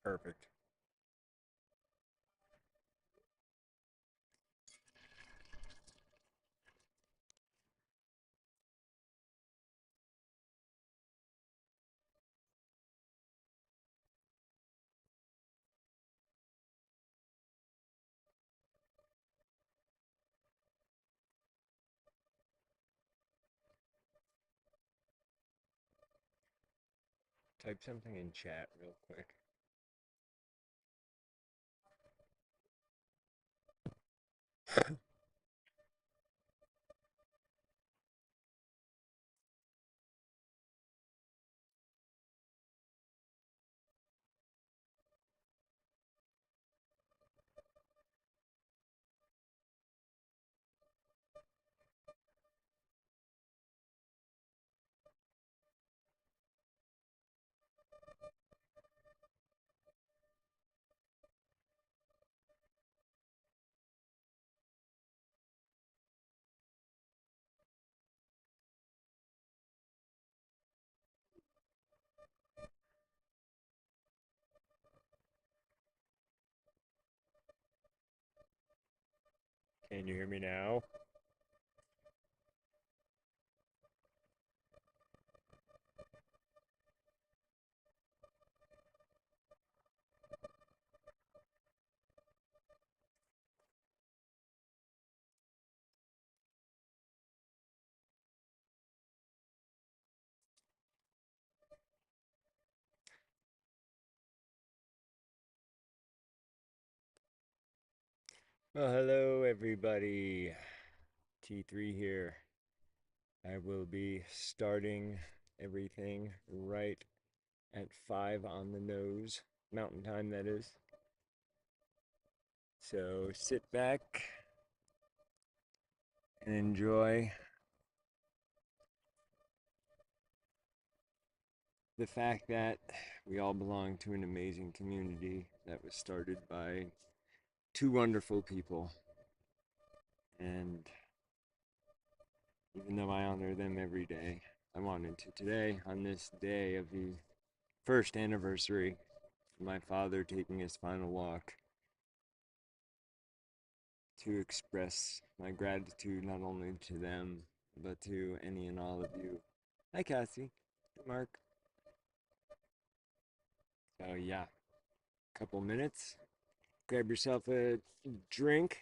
Perfect. Type something in chat real quick. Can you hear me now? Well, hello everybody. T3 here. I will be starting everything right at 5 on the nose. Mountain time, that is. So sit back and enjoy the fact that we all belong to an amazing community that was started by two wonderful people. And even though I honor them every day, I wanted to today, on this day of the first anniversary of my father taking his final walk, to express my gratitude not only to them, but to any and all of you. Hi, Cassie. Hey, Mark. So, yeah, couple minutes. Grab yourself a drink,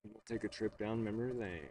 and we'll take a trip down memory lane.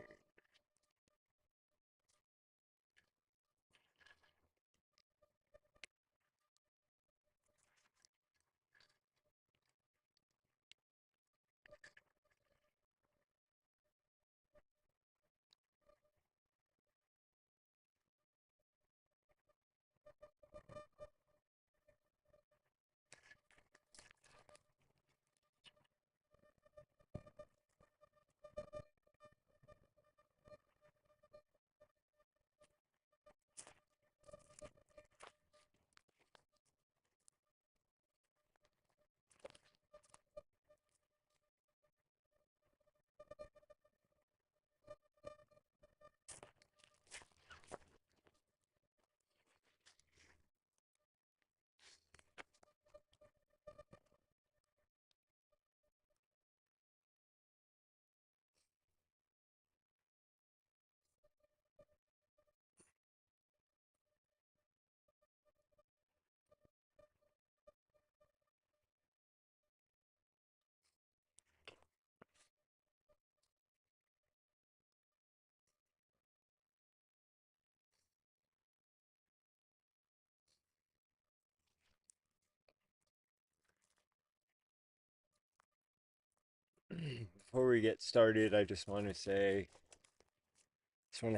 Before we get started, I just want to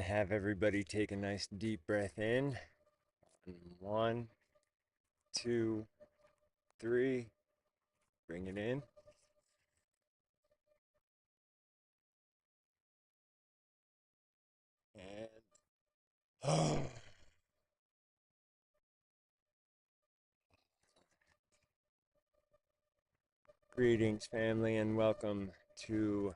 have everybody take a nice deep breath in. One, two, three. Bring it in. And greetings, family, and welcome to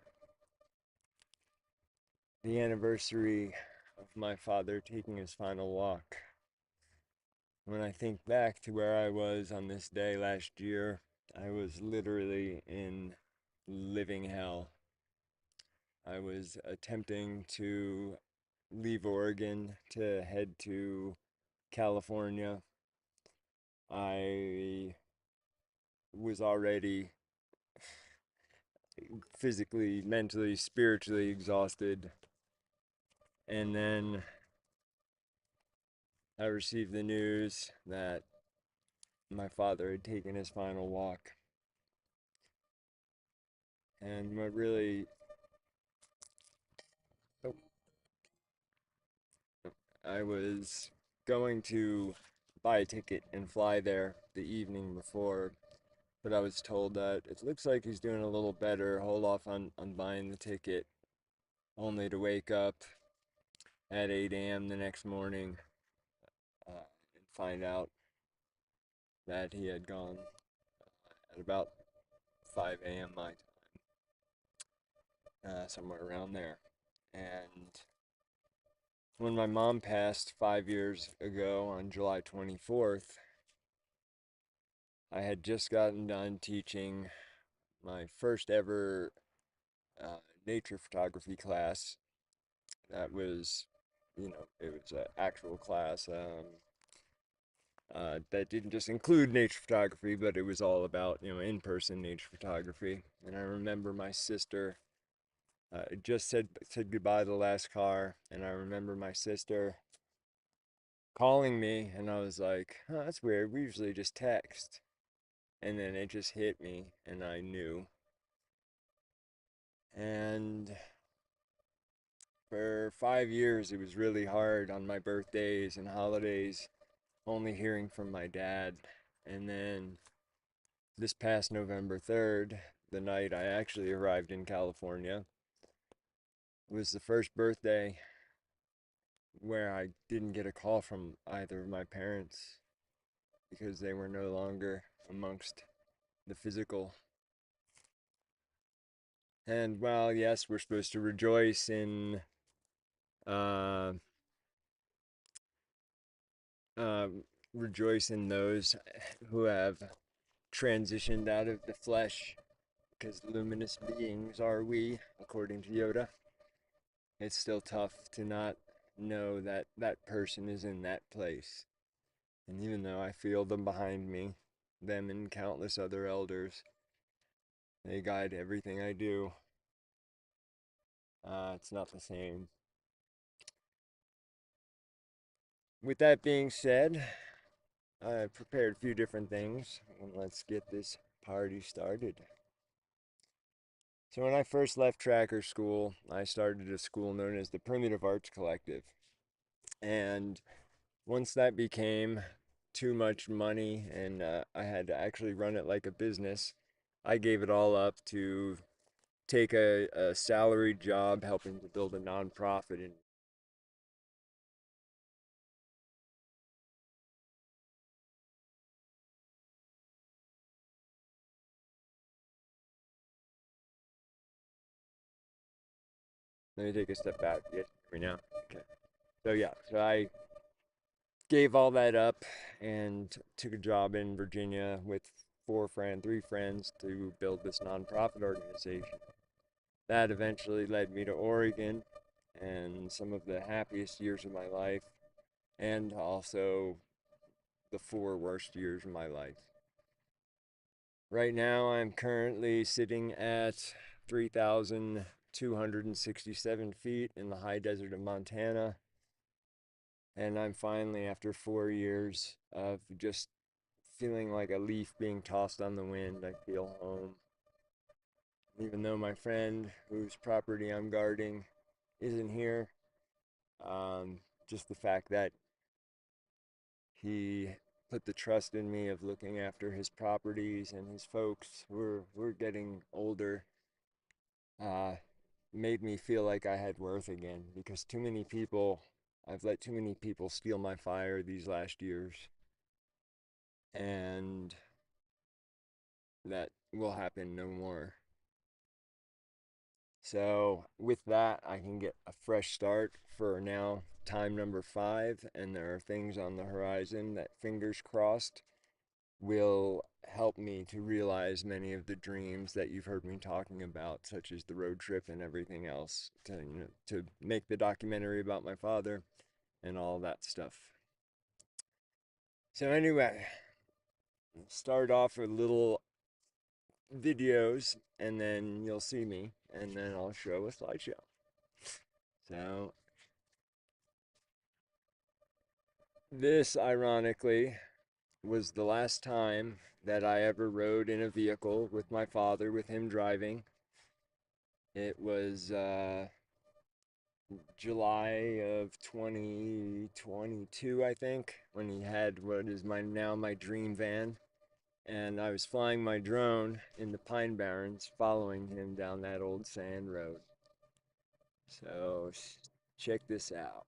the anniversary of my father taking his final walk. When I think back to where I was on this day last year, I was literally in living hell. I was attempting to leave Oregon to head to California. I was already physically, mentally, spiritually exhausted. And then I received the news that my father had taken his final walk. And what really, oh, I was going to buy a ticket and fly there the evening before, but I was told that it looks like he's doing a little better, hold off on buying the ticket, only to wake up at 8 a.m. the next morning and find out that he had gone at about 5 a.m. my time, somewhere around there. And when my mom passed 5 years ago on July 24th, I had just gotten done teaching my first ever nature photography class. That was, it was an actual class that didn't just include nature photography, but it was all about, in-person nature photography. And I remember my sister just said goodbye to the last car, and I remember my sister calling me, and I was like, oh, that's weird. We usually just text. And then it just hit me, and I knew. And for 5 years, it was really hard on my birthdays and holidays, only hearing from my dad. And then this past November 3rd, the night I actually arrived in California, was the first birthday where I didn't get a call from either of my parents because they were no longer amongst the physical. And while, yes, we're supposed to uh, uh, rejoice in those who have transitioned out of the flesh, because luminous beings are we, according to Yoda. It's still tough to not know that that person is in that place. And even though I feel them behind me, them and countless other elders, they guide everything I do. It's not the same. With that being said, I prepared a few different things, and let's get this party started. So when I first left tracker school, I started a school known as the Primitive Arts Collective. And once that became too much money and I had to actually run it like a business, I gave it all up to take a salaried job helping to build a nonprofit. And let me take a step back. You guys hear me now? Okay. So yeah, so I gave all that up and took a job in Virginia with three friends to build this nonprofit organization. That eventually led me to Oregon and some of the happiest years of my life, and also the 4 worst years of my life. Right now, I'm currently sitting at 3,267 feet in the high desert of Montana. And I'm finally, after 4 years of just feeling like a leaf being tossed on the wind, I feel home. Even though my friend whose property I'm guarding isn't here, just the fact that he put the trust in me of looking after his properties and his folks who were getting older uh, made me feel like I had worth again, because I've let too many people steal my fire these last years, and that will happen no more. So with that, I can get a fresh start for now. time number 5, and there are things on the horizon that, fingers crossed, will help me to realize many of the dreams that you've heard me talking about, such as the road trip and everything else, to make the documentary about my father and all that stuff. So anyway, start off with little videos, and then you'll see me, and then I'll show a slideshow. So this, ironically, was the last time that I ever rode in a vehicle with my father, with him driving. It was July of 2022, I think, when he had what is my dream van. And I was flying my drone in the Pine Barrens, following him down that old sand road. So check this out.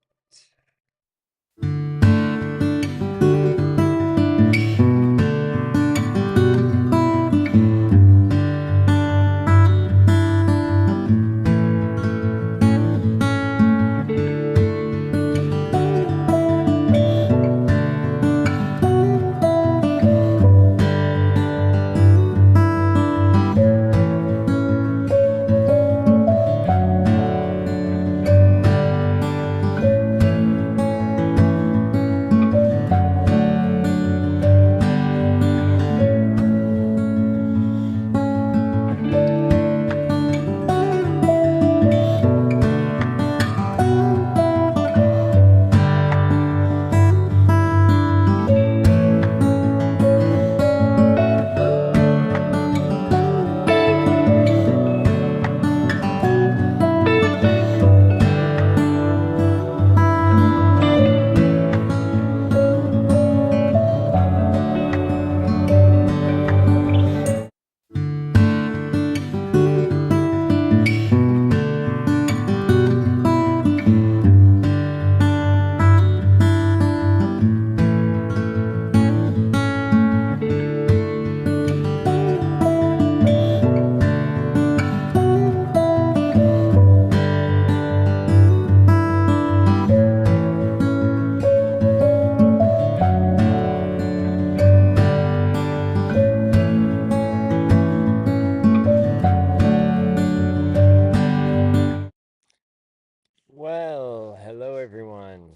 Well, hello everyone.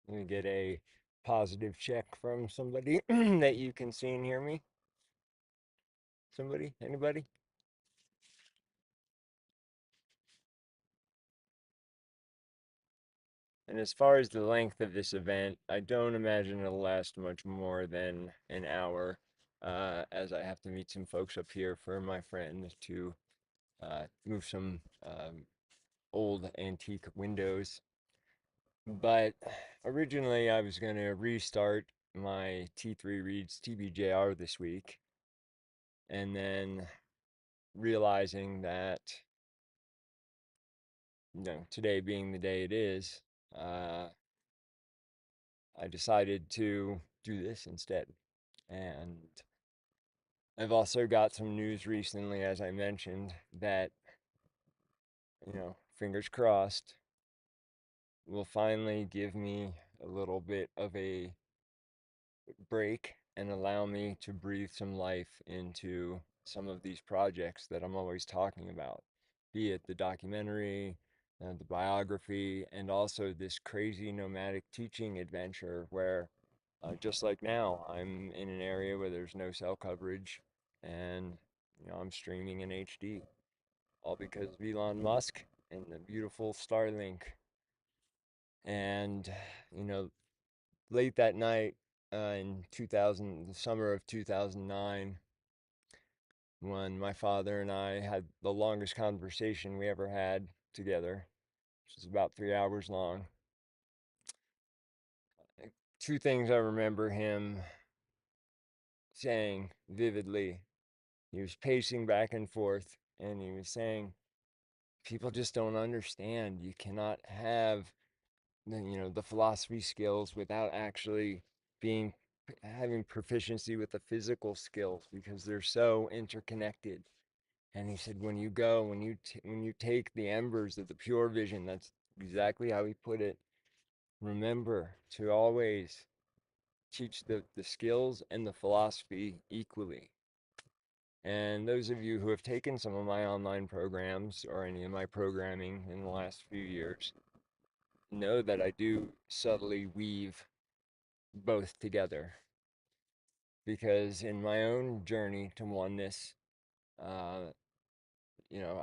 Let me get a positive check from somebody that you can see and hear me. Somebody? Anybody? And as far as the length of this event, I don't imagine it'll last much more than an hour, as I have to meet some folks up here for my friend to move some old antique windows. But originally, I was going to restart my T3 Reads TBJR this week, and then realizing that, today being the day it is, uh, I decided to do this instead. And I've also got some news recently, as I mentioned, that, fingers crossed, will finally give me a little bit of a break and allow me to breathe some life into some of these projects that I'm always talking about, be it the documentary, the biography, and also this crazy nomadic teaching adventure where, just like now, I'm in an area where there's no cell coverage, and I'm streaming in HD, all because of Elon Musk and the beautiful Starlink. And you know, late that night, in the summer of 2009, when my father and I had the longest conversation we ever had together, which was about 3 hours long. Two things I remember him saying vividly. He was pacing back and forth, and he was saying, people just don't understand. You cannot have the philosophy skills without actually being having proficiency with the physical skills, because they're so interconnected. And he said, when you take the embers of the pure vision, that's exactly how he put it, remember to always teach the skills and the philosophy equally. And those of you who have taken some of my online programs or any of my programming in the last few years know that I do subtly weave both together. Because in my own journey to oneness, uh,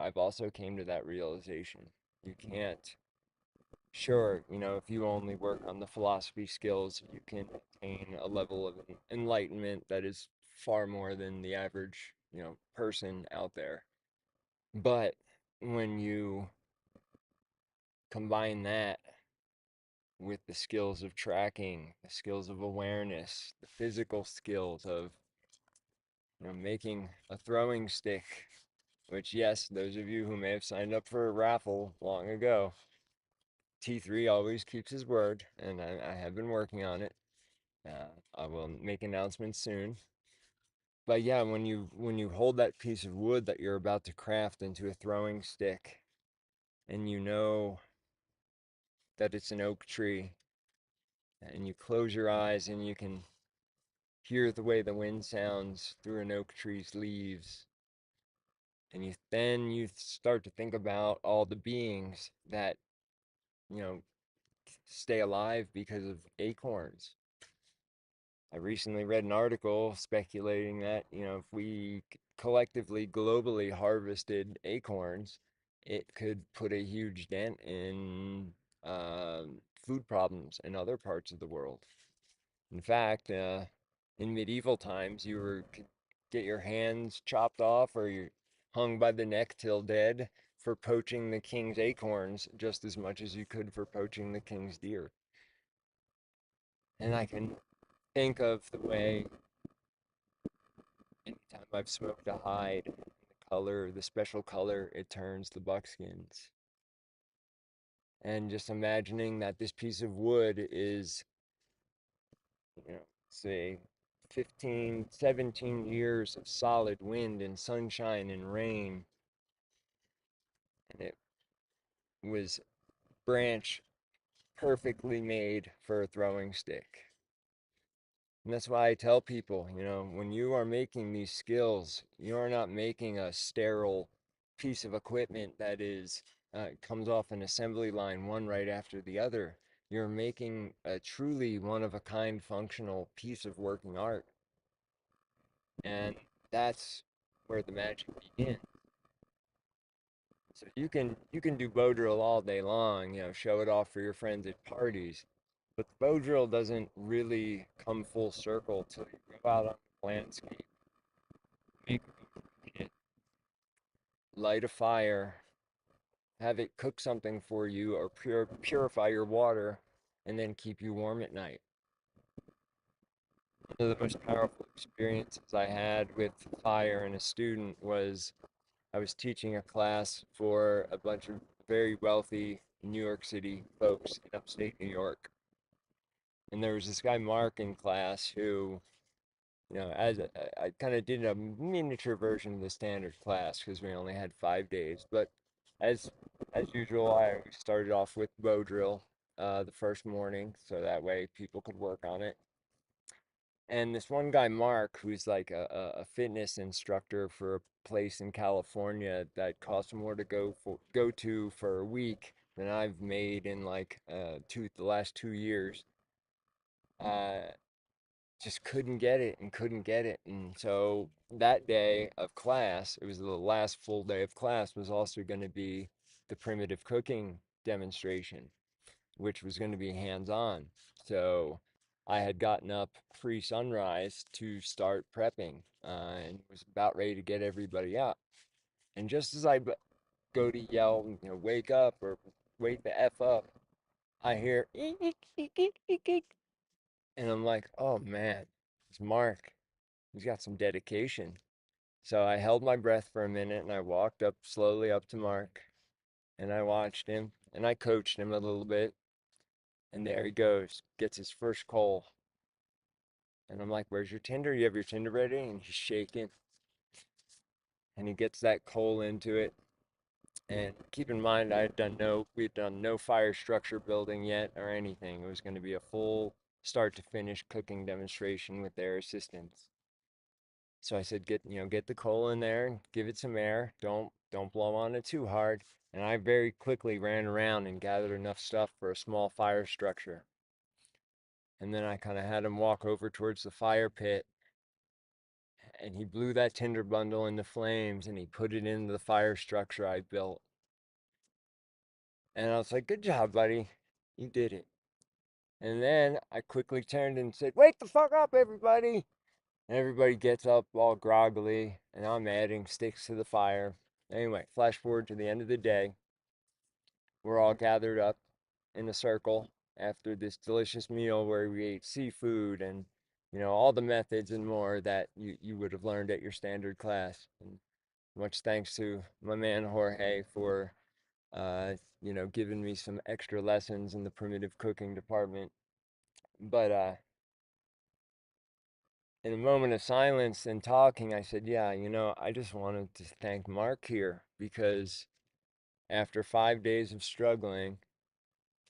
I've also came to that realization. You can't, sure, if you only work on the philosophy skills, you can attain a level of enlightenment that is far more than the average, person out there. But when you combine that with the skills of tracking, the skills of awareness, the physical skills of, making a throwing stick, which, yes, those of you who may have signed up for a raffle long ago, T3 always keeps his word, and I have been working on it. I will make announcements soon. But yeah, when you hold that piece of wood that you're about to craft into a throwing stick, and you know that it's an oak tree, and you close your eyes and you can hear the way the wind sounds through an oak tree's leaves, and then you start to think about all the beings that you know stay alive because of acorns. I recently read an article speculating that, if we collectively, globally harvested acorns, it could put a huge dent in food problems in other parts of the world. In fact, in medieval times, could get your hands chopped off or you hung by the neck till dead for poaching the king's acorns just as much as you could for poaching the king's deer. And I can think of the way anytime I've smoked a hide, the special color it turns the buckskins. And just imagining that this piece of wood is, say 15, 17 years of solid wind and sunshine and rain, and it was branch perfectly made for a throwing stick. And that's why I tell people, when you are making these skills, you are not making a sterile piece of equipment that comes off an assembly line one right after the other. You're making a truly one of a kind functional piece of working art. And that's where the magic begins. So you can do bow drill all day long, show it off for your friends at parties. But the bow drill doesn't really come full circle till you go out on the landscape, make it, light a fire, have it cook something for you, or purify your water, and then keep you warm at night. One of the most powerful experiences I had with fire and a student was I was teaching a class for a bunch of very wealthy New York City folks in upstate New York. And there was this guy, Mark, in class who, as I kind of did a miniature version of the standard class because we only had 5 days. But as as usual, I started off with bow drill the first morning, so that way people could work on it. And this one guy, Mark, who's like a fitness instructor for a place in California that costs more to go to for a week than I've made in like the last 2 years. Uh, just couldn't get it and couldn't get it. And so that day of class, it was the last full day of class, was also going to be the primitive cooking demonstration, which was going to be hands-on. So I had gotten up pre-sunrise to start prepping and was about ready to get everybody up. And just as I go to yell, wake up or wake the F up, I hear eek, eek, eek, eek, eek, eek. And I'm like, oh man, it's Mark. He's got some dedication. So I held my breath for a minute and I walked up slowly up to Mark and I watched him and I coached him a little bit. And there he goes, gets his first coal. And I'm like, where's your tinder? You have your tinder ready? And he's shaking. And he gets that coal into it. And keep in mind, we'd done no fire structure building yet or anything. It was going to be a full start to finish cooking demonstration with their assistants. So I said, get the coal in there, give it some air. Don't blow on it too hard. And I very quickly ran around and gathered enough stuff for a small fire structure. And then I kind of had him walk over towards the fire pit, and he blew that tinder bundle into flames and he put it into the fire structure I built. And I was like, good job, buddy. You did it. And then I quickly turned and said, wake the fuck up, everybody. And everybody gets up all groggily, and I'm adding sticks to the fire. Anyway, flash forward to the end of the day. We're all gathered up in a circle after this delicious meal where we ate seafood and, all the methods and more that you would have learned at your standard class. And much thanks to my man Jorge for, giving me some extra lessons in the primitive cooking department. But in a moment of silence and talking, I said, yeah, I just wanted to thank Mark here because after 5 days of struggling,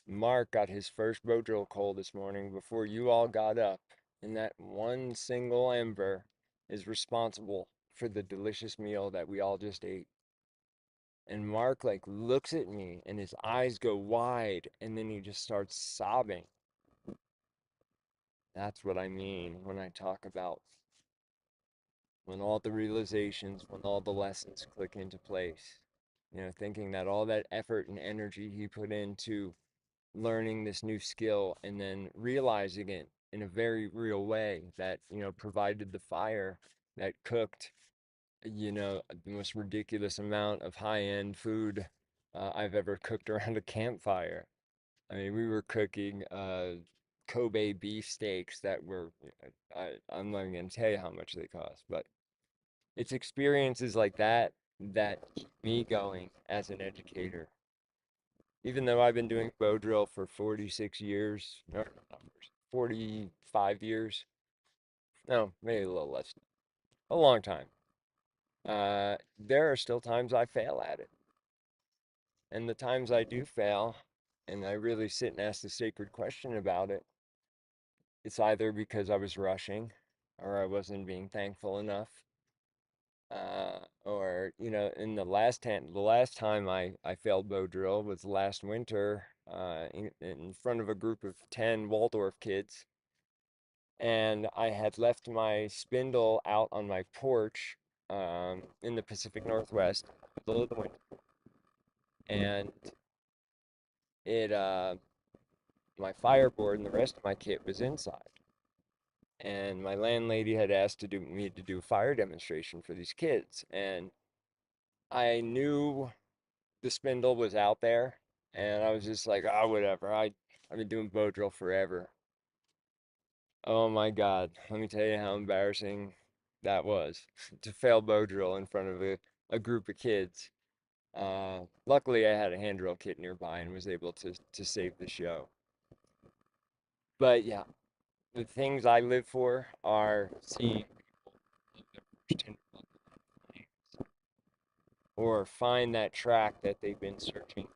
Mark got his first bow drill coal this morning before you all got up, and that one single ember is responsible for the delicious meal that we all just ate. And Mark like looks at me and his eyes go wide and then he just starts sobbing. That's what I mean when I talk about when all the realizations, when all the lessons click into place. Thinking that all that effort and energy he put into learning this new skill and then realizing it in a very real way that, provided the fire that cooked, the most ridiculous amount of high-end food I've ever cooked around a campfire. I mean, we were cooking Kobe beef steaks that were, I'm not even going to tell you how much they cost, but it's experiences like that that keep me going as an educator. Even though I've been doing bow drill for 46 years, or 45 years, no, maybe a little less, a long time. There are still times I fail at it. And the times I do fail, and I really sit and ask the sacred question about it, it's either because I was rushing or I wasn't being thankful enough. Or in the last time I failed bow drill was last winter in front of a group of 10 Waldorf kids, and I had left my spindle out on my porch in the Pacific Northwest, middle of the winter, and it my fireboard and the rest of my kit was inside. And my landlady had asked me to do a fire demonstration for these kids, and I knew the spindle was out there, and I was just like, oh, whatever. I've been doing bow drill forever. Oh my God, let me tell you how embarrassing that was to fail bow drill in front of a group of kids. Luckily, I had a hand drill kit nearby and was able to save the show. But yeah, the things I live for are seeing people or find that track that they've been searching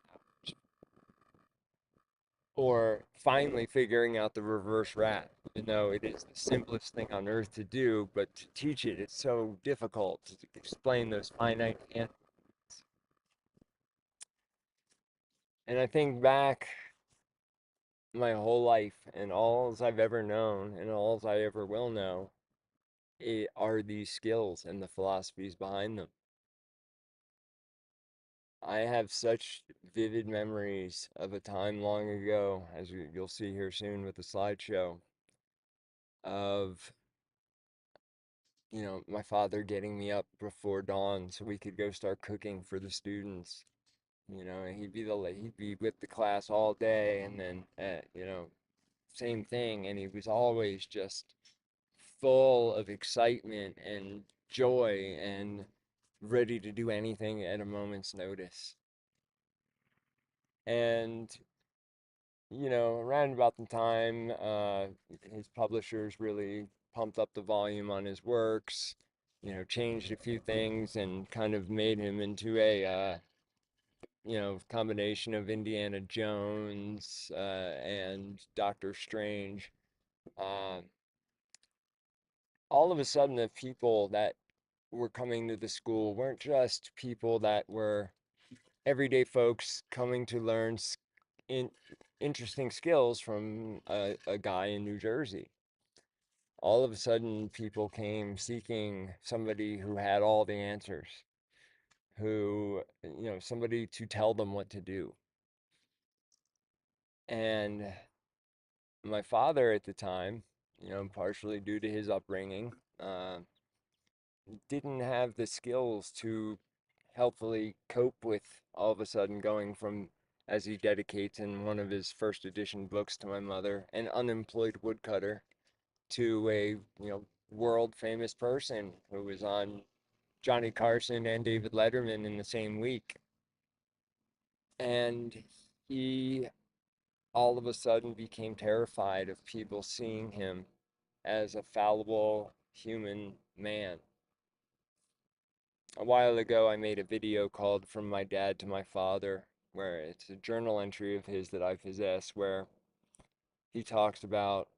or finally figuring out the reverse rat. Even though it is the simplest thing on earth to do, but to teach it, it's so difficult to explain those finite ants. And I think back my whole life and all I've ever known and all I ever will know are these skills and the philosophies behind them. I have such vivid memories of a time long ago, as you'll see here soon with the slideshow, of my father getting me up before dawn so we could go start cooking for the students. And he'd be with the class all day, and then same thing, and he was always just full of excitement and joy and ready to do anything at a moment's notice. And around about the time his publishers really pumped up the volume on his works, changed a few things and kind of made him into combination of Indiana Jones and Doctor Strange. Um, all of a sudden, the people that were coming to the school weren't just people that were everyday folks coming to learn in, interesting skills from a guy in New Jersey. All of a sudden, people came seeking somebody who had all the answers, somebody to tell them what to do. And my father at the time, partially due to his upbringing, uh, didn't have the skills to helpfully cope with all of a sudden going from, as he dedicates in one of his first edition books to my mother, an unemployed woodcutter to a, world famous person who was on Johnny Carson and David Letterman in the same week. And he all of a sudden became terrified of people seeing him as a fallible human man. A while ago, I made a video called From My Dad to My Father, where it's a journal entry of his that I possess, where he talks about,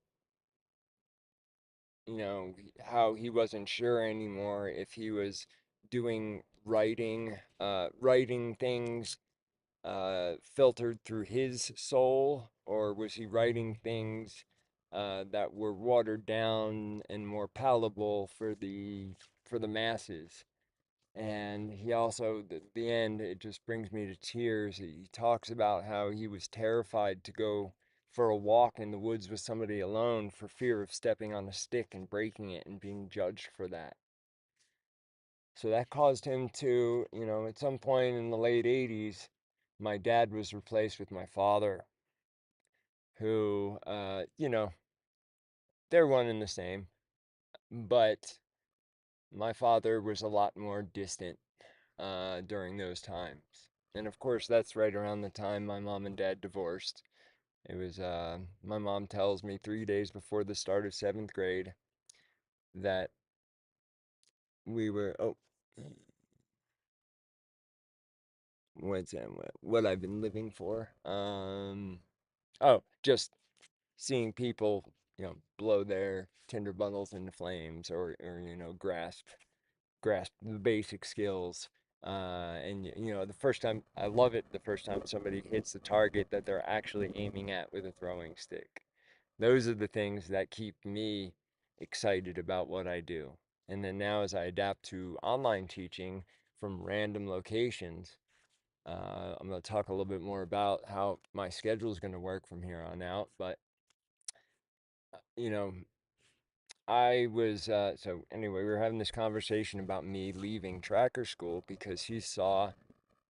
how he wasn't sure anymore if he was doing writing things filtered through his soul, or was he writing things that were watered down and more palatable for the masses? And he also, at the end, it just brings me to tears. He talks about how he was terrified to go for a walk in the woods with somebody alone for fear of stepping on a stick and breaking it and being judged for that. So that caused him to, at some point in the late 80s, my dad was replaced with my father, who, they're one and the same. But my father was a lot more distant during those times. And of course, that's right around the time my mom and dad divorced. It was, my mom tells me 3 days before the start of seventh grade that oh, what's that? What I've been living for. Oh, just seeing people, blow their Tinder bundles into flames, or grasp the basic skills. And the first time, I love it the first time somebody hits the target that they're actually aiming at with a throwing stick. Those are the things that keep me excited about what I do. And then now, as I adapt to online teaching from random locations, I'm going to talk a little bit more about how my schedule is going to work from here on out. But, you know, so anyway, we were having this conversation about me leaving tracker school because he saw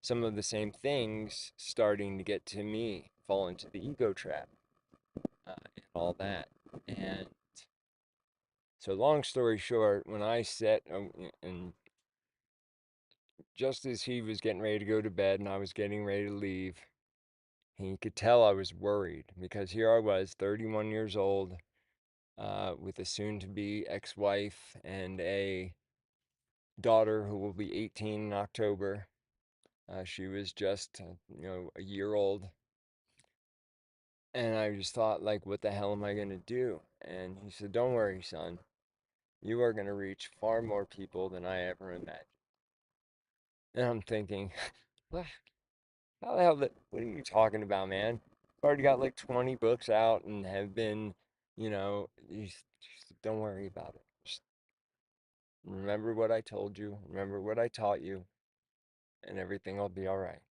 some of the same things starting to get to me, fall into the ego trap, and all that. And so, long story short, when I set, and just as he was getting ready to go to bed and I was getting ready to leave, he could tell I was worried because here I was, 31 years old, with a soon to be ex wife and a daughter who will be 18 in October. She was just, a year old. And I just thought, like, what the hell am I going to do? And he said, don't worry, son. You are going to reach far more people than I ever imagined. And I'm thinking, what? How the hell, what are you talking about, man? I've already got like 20 books out and have been, just don't worry about it. Just remember what I told you, remember what I taught you, and everything will be all right.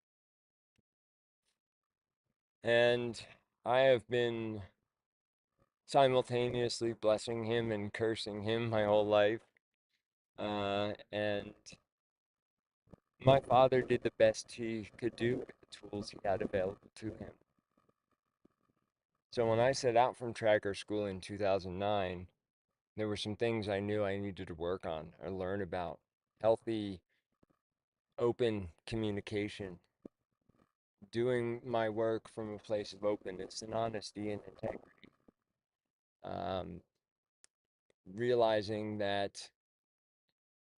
And I have been simultaneously blessing him and cursing him my whole life. And my father did the best he could do with the tools he had available to him. So when I set out from tracker school in 2009, there were some things I knew I needed to work on or learn about. Healthy, open communication, doing my work from a place of openness and honesty and integrity. Um, Realizing that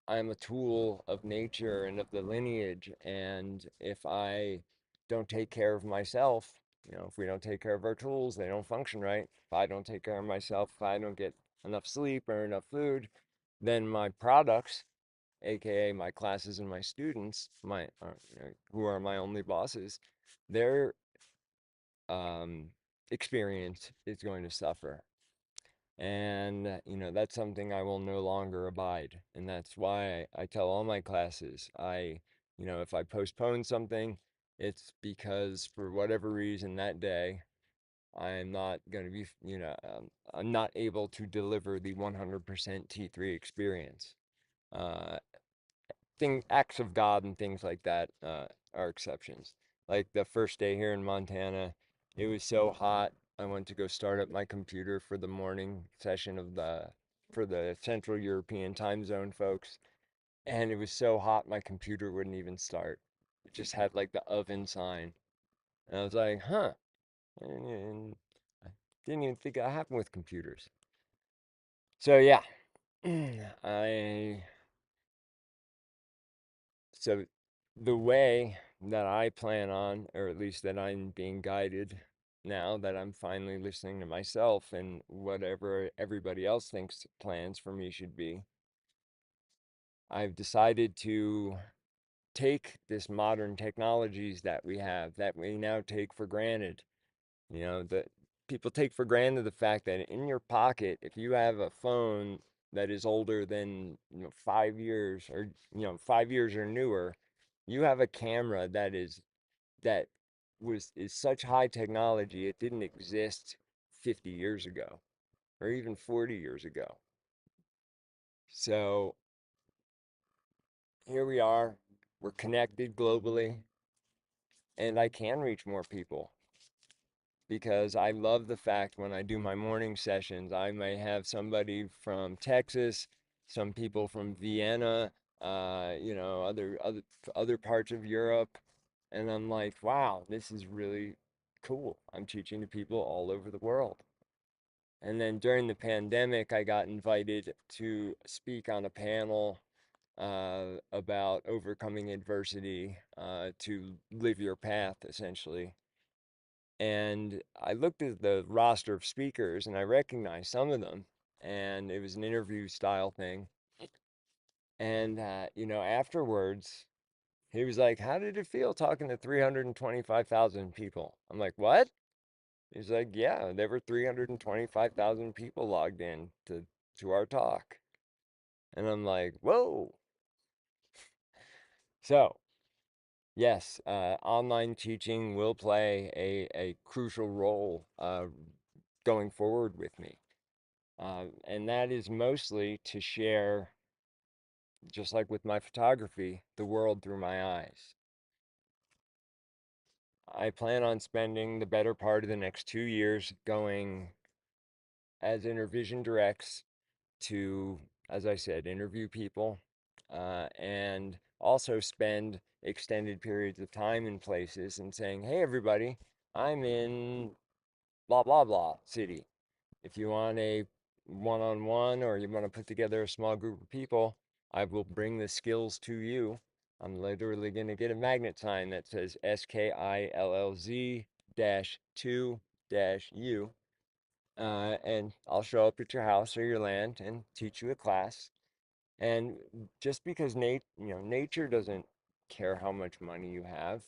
I'm a tool of nature and of the lineage, and if I don't take care of myself, if we don't take care of our tools, they don't function right. If I don't take care of myself, if I don't get enough sleep or enough food, then my products, aka my classes and my students, who are my only bosses, their um, experience is going to suffer. And, that's something I will no longer abide. And that's why I tell all my classes, if I postpone something, it's because for whatever reason that day, I'm not going to be, I'm not able to deliver the 100% T3 experience. Uh, Acts of God and things like that are exceptions. Like the first day here in Montana, it was so hot. I went to go start up my computer for the morning session for the Central European time zone folks, and it was so hot my computer wouldn't even start. It just had like the oven sign, and I was like, huh. And I didn't even think that happened with computers. So yeah, I So the way that I plan on, or at least that I'm being guided now that I'm finally listening to myself and whatever everybody else thinks plans for me should be, I've decided to take this modern technologies that we have that we now take for granted. That people take for granted the fact that in your pocket, if you have a phone that is older than 5 years, or 5 years or newer, you have a camera that is such high technology it didn't exist 50 years ago or even 40 years ago. So here we are, we're connected globally, and I can reach more people because I love the fact when I do my morning sessions, I may have somebody from Texas, some people from Vienna, other parts of Europe, and I'm like, wow, this is really cool. I'm teaching to people all over the world. And then during the pandemic, I got invited to speak on a panel about overcoming adversity to live your path, essentially. And I looked at the roster of speakers and I recognized some of them. And it was an interview style thing. And, afterwards, he was like, how did it feel talking to 325,000 people? I'm like, what? He's like, yeah, there were 325,000 people logged in to our talk. And I'm like, whoa. So, yes, online teaching will play a crucial role going forward with me. And that is mostly to share, just like with my photography, the world through my eyes. I plan on spending the better part of the next 2 years going as Intervision directs to, as I said, interview people and also spend extended periods of time in places and saying, hey, everybody, I'm in blah, blah, blah city. If you want a one on one or you want to put together a small group of people, I will bring the skills to you. I'm literally going to get a magnet sign that says SKILLZ dash 2 dash U. And I'll show up at your house or your land and teach you a class. And just because nature doesn't care how much money you have,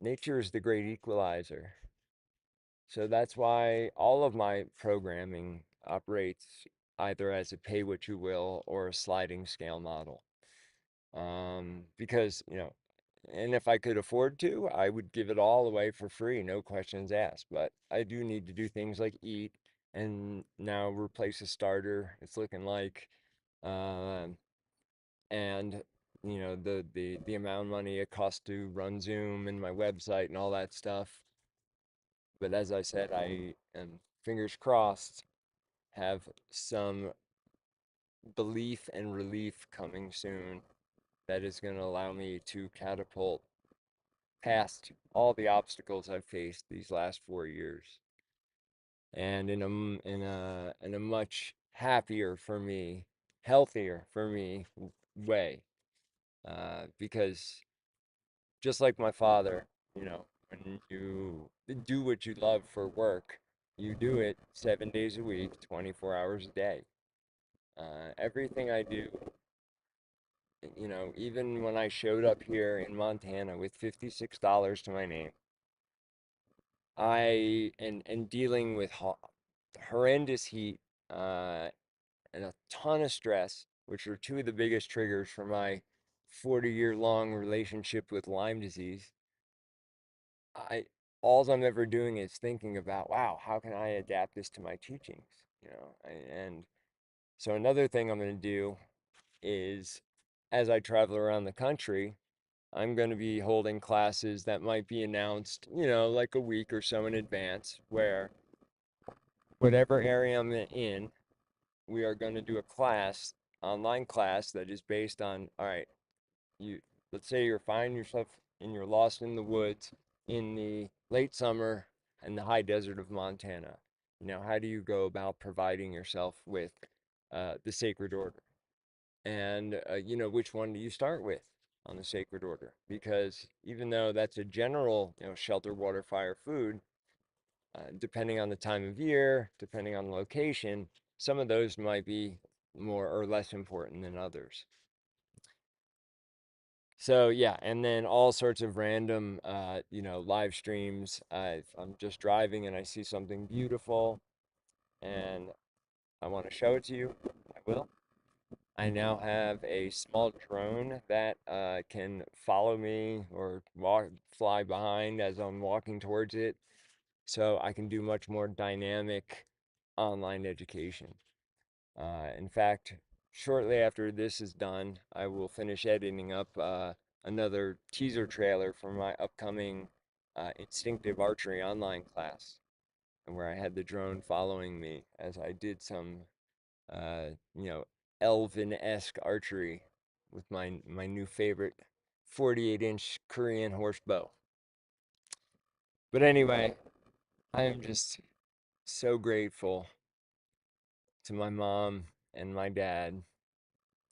nature is the great equalizer. So that's why all of my programming operates either as a pay what you will or a sliding scale model. Because, and if I could afford to, I would give it all away for free, no questions asked. But I do need to do things like eat and now replace a starter. It's looking like, um, and the amount of money it costs to run Zoom and my website and all that stuff. But as I said, I am, fingers crossed, have some belief and relief coming soon that is going to allow me to catapult past all the obstacles I've faced these last 4 years, and in a much happier for me, healthier for me way. Because just like my father, when you do what you love for work, you do it 7 days a week, 24 hours a day. Everything I do, even when I showed up here in Montana with $56 to my name, and dealing with horrendous heat, and a ton of stress, which are two of the biggest triggers for my 40-year-long relationship with Lyme disease. I All I'm ever doing is thinking about, wow, how can I adapt this to my teachings? And so another thing I'm going to do is, as I travel around the country, I'm going to be holding classes that might be announced, like a week or so in advance, where whatever area I'm in, we are going to do a class, online class that is based on, all right, you let's say you're finding yourself and you're lost in the woods in the late summer in the high desert of Montana. How do you go about providing yourself with the sacred order? And which one do you start with on the sacred order? Because even though that's a general, shelter, water, fire, food, depending on the time of year, depending on the location, some of those might be more or less important than others. So yeah, and then all sorts of random, live streams. If I'm just driving and I see something beautiful and I want to show it to you, I will. I now have a small drone that can follow me or fly behind as I'm walking towards it, so I can do much more dynamic online education. In fact, shortly after this is done, I will finish editing up another teaser trailer for my upcoming instinctive archery online class, and where I had the drone following me as I did some, uh, you know, elven-esque archery with my new favorite 48-inch Korean horse bow. But anyway, I am just so grateful to my mom and my dad,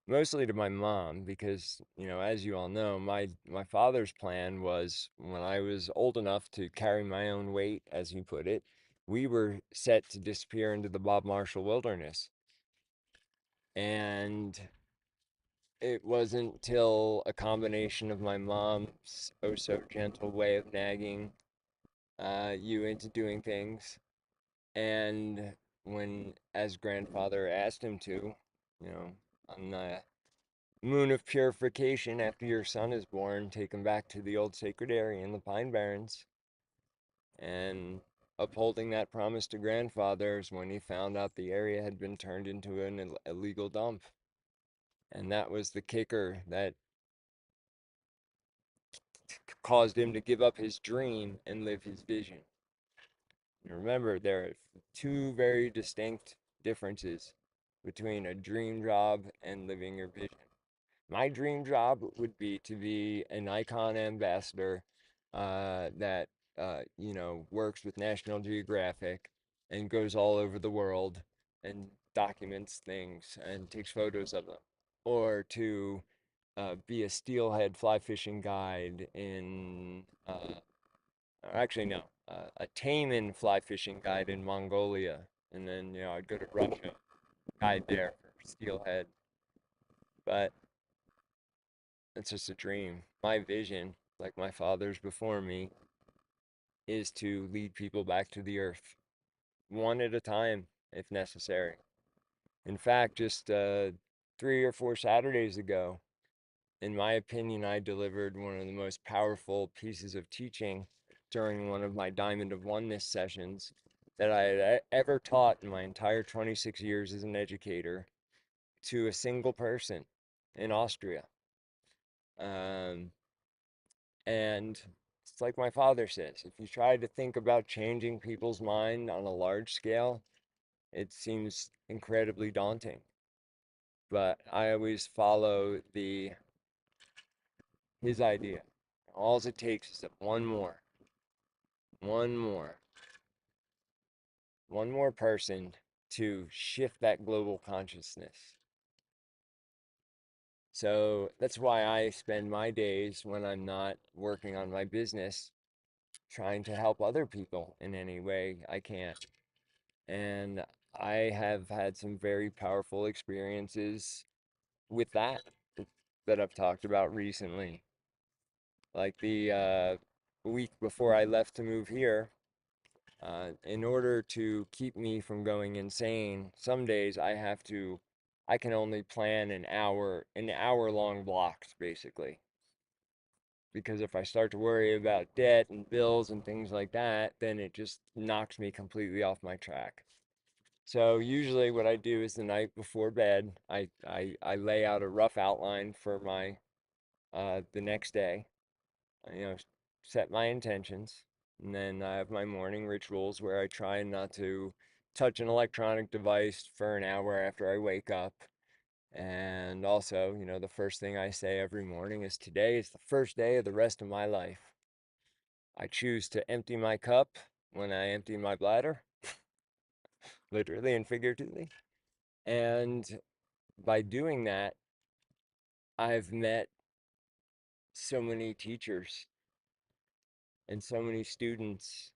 mostly to my mom, because as you all know, my father's plan was, when I was old enough to carry my own weight, as he put it, we were set to disappear into the Bob Marshall wilderness. And it wasn't till a combination of my mom's oh so gentle way of nagging you into doing things, and when, as grandfather asked him to, on the moon of purification, after your son is born, take him back to the old sacred area in the Pine Barrens. And upholding that promise to grandfathers when he found out the area had been turned into an illegal dump. And that was the kicker that caused him to give up his dream and live his vision. And remember, there are two very distinct differences between a dream job and living your vision. My dream job would be to be an icon ambassador that works with National Geographic and goes all over the world and documents things and takes photos of them, or to be a steelhead fly fishing guide in actually no, a taimen fly fishing guide in Mongolia, and then I'd go to Russia, guide there for steelhead. But it's just a dream. My vision, like my father's before me, is to lead people back to the earth, one at a time, if necessary. In fact, just 3 or 4 Saturdays ago, in my opinion, I delivered one of the most powerful pieces of teaching during one of my Diamond of Oneness sessions that I had ever taught in my entire 26 years as an educator, to a single person in Austria. Um, And it's like my father says, if you try to think about changing people's mind on a large scale, it seems incredibly daunting. But I always follow his idea. All it takes is one more, one more person to shift that global consciousness. So that's why I spend my days, when I'm not working on my business, trying to help other people in any way I can. And I have had some very powerful experiences with that I've talked about recently. Like the week before I left to move here, in order to keep me from going insane, some days I can only plan an hour long blocks basically. Because if I start to worry about debt and bills and things like that, then it just knocks me completely off my track. So usually what I do is the night before bed, I lay out a rough outline for my the next day, you know, set my intentions, and then I have my morning rituals where I try not to touch an electronic device for an hour after I wake up. And also, the first thing I say every morning is today is the first day of the rest of my life. I choose to empty my cup when I empty my bladder, literally and figuratively. And by doing that, I've met so many teachers and so many students.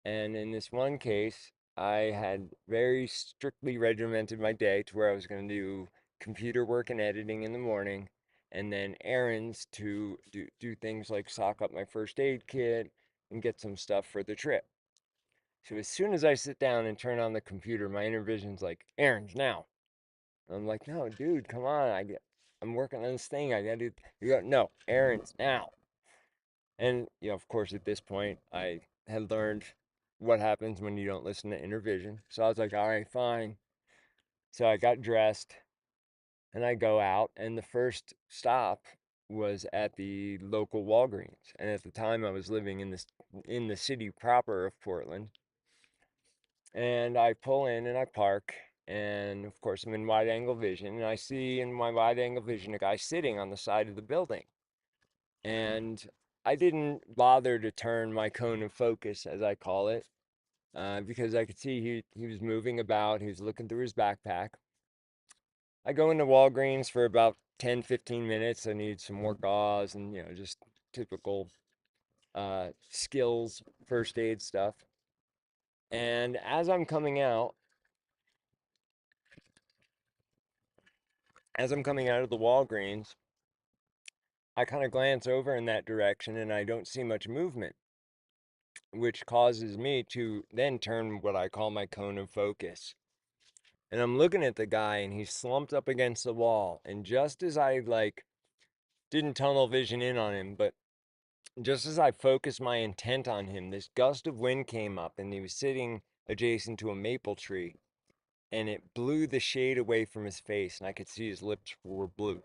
And in this one case, I had very strictly regimented my day to where I was going to do computer work and editing in the morning, and then errands to do things like stock up my first aid kit and get some stuff for the trip. So as soon as I sit down and turn on the computer, my inner vision's like, errands now. And I'm like, no, dude, come on. I'm working on this thing. I gotta do. You go, no, errands now. And of course, at this point, I had learned what happens when you don't listen to inner vision. So I was like, all right, fine. So I got dressed and I go out, and the first stop was at the local Walgreens. And at the time, I was living in the city proper of Portland. And I pull in and I park, and of course, I'm in wide angle vision, and I see in my wide angle vision a guy sitting on the side of the building. And I didn't bother to turn my cone of focus, as I call it, because I could see he was moving about, he was looking through his backpack. I go into Walgreens for about 10-15 minutes. I need some more gauze and, just typical skills, first aid stuff. And as I'm coming out of the Walgreens, I kind of glance over in that direction and I don't see much movement, which causes me to then turn what I call my cone of focus. And I'm looking at the guy and he's slumped up against the wall. And just as I didn't tunnel vision in on him, but just as I focused my intent on him, this gust of wind came up and he was sitting adjacent to a maple tree, and it blew the shade away from his face and I could see his lips were blue.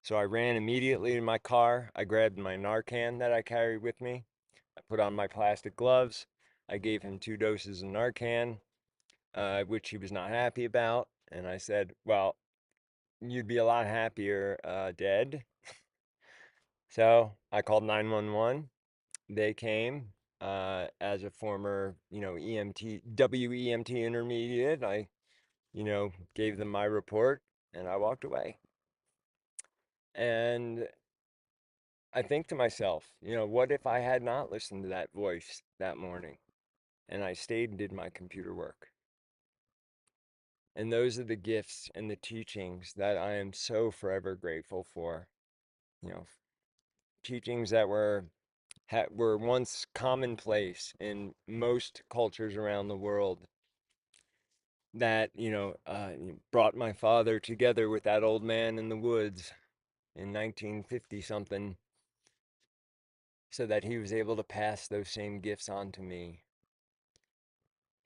So I ran immediately to my car. I grabbed my Narcan that I carried with me. I put on my plastic gloves. I gave him 2 doses of Narcan, which he was not happy about. And I said, well, you'd be a lot happier dead. So I called 911. They came. As a former, EMT, WEMT intermediate, I, gave them my report and I walked away. And I think to myself, what if I had not listened to that voice that morning and I stayed and did my computer work? And those are the gifts and the teachings that I am so forever grateful for. You know, teachings that were once commonplace in most cultures around the world that, brought my father together with that old man in the woods in 1950 something so that he was able to pass those same gifts on to me.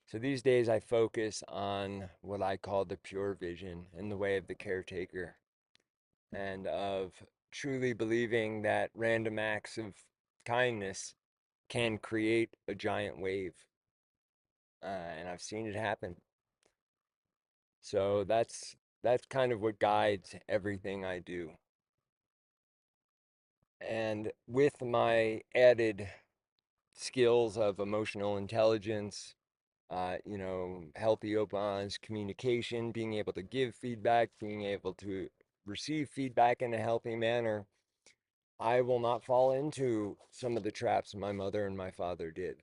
So these days I focus on what I call the pure vision in the way of the caretaker, and of truly believing that random acts of kindness can create a giant wave. And I've seen it happen. So that's kind of what guides everything I do. And with my added skills of emotional intelligence, healthy, open, honest communication, being able to give feedback, being able to receive feedback in a healthy manner, I will not fall into some of the traps my mother and my father did.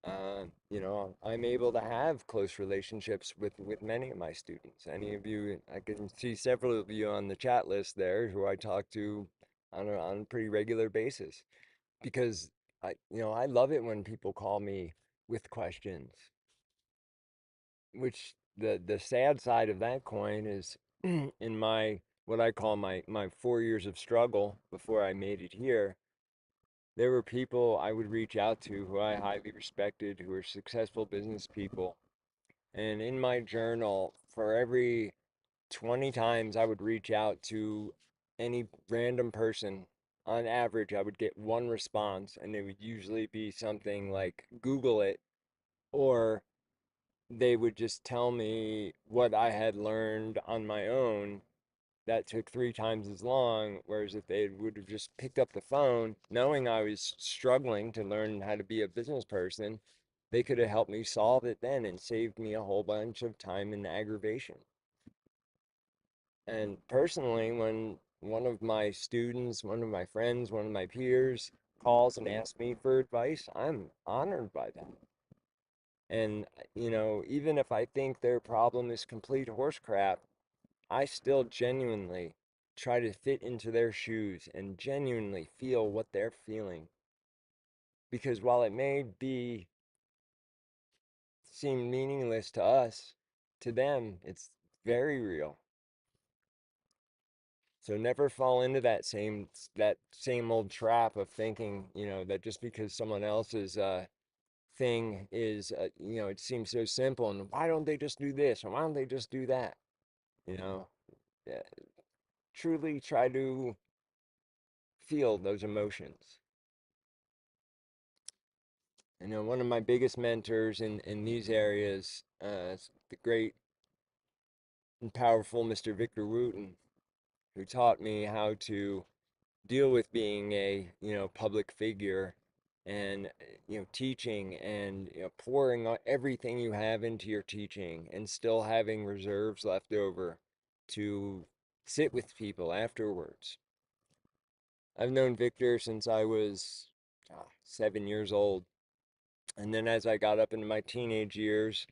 I'm able to have close relationships with many of my students. Any of you, I can see several of you on the chat list there who I talk to on a pretty regular basis because I love it when people call me with questions, which the sad side of that coin is in my what I call my 4 years of struggle before I made it here. There were people I would reach out to who I highly respected, who were successful business people. And in my journal, for every 20 times I would reach out to any random person, on average, I would get one response, and it would usually be something like Google it, or they would just tell me what I had learned on my own that took 3 times as long. Whereas if they would have just picked up the phone, knowing I was struggling to learn how to be a business person, they could have helped me solve it then and saved me a whole bunch of time and aggravation. And personally, when one of my students, one of my friends, one of my peers calls and asks me for advice, I'm honored by that. And, even if I think their problem is complete horse crap, I still genuinely try to fit into their shoes and genuinely feel what they're feeling. Because while it may seem meaningless to us, to them, it's very real. So never fall into that same old trap of thinking, that just because someone else's thing is, it seems so simple, and why don't they just do this, or why don't they just do that? You know, Yeah, truly try to feel those emotions. One of my biggest mentors in these areas, is the great and powerful Mr. Victor Wooten, who taught me how to deal with being a public figure and teaching and pouring everything you have into your teaching and still having reserves left over to sit with people afterwards. I've known Victor since I was 7 years old, and then as I got up into my teenage years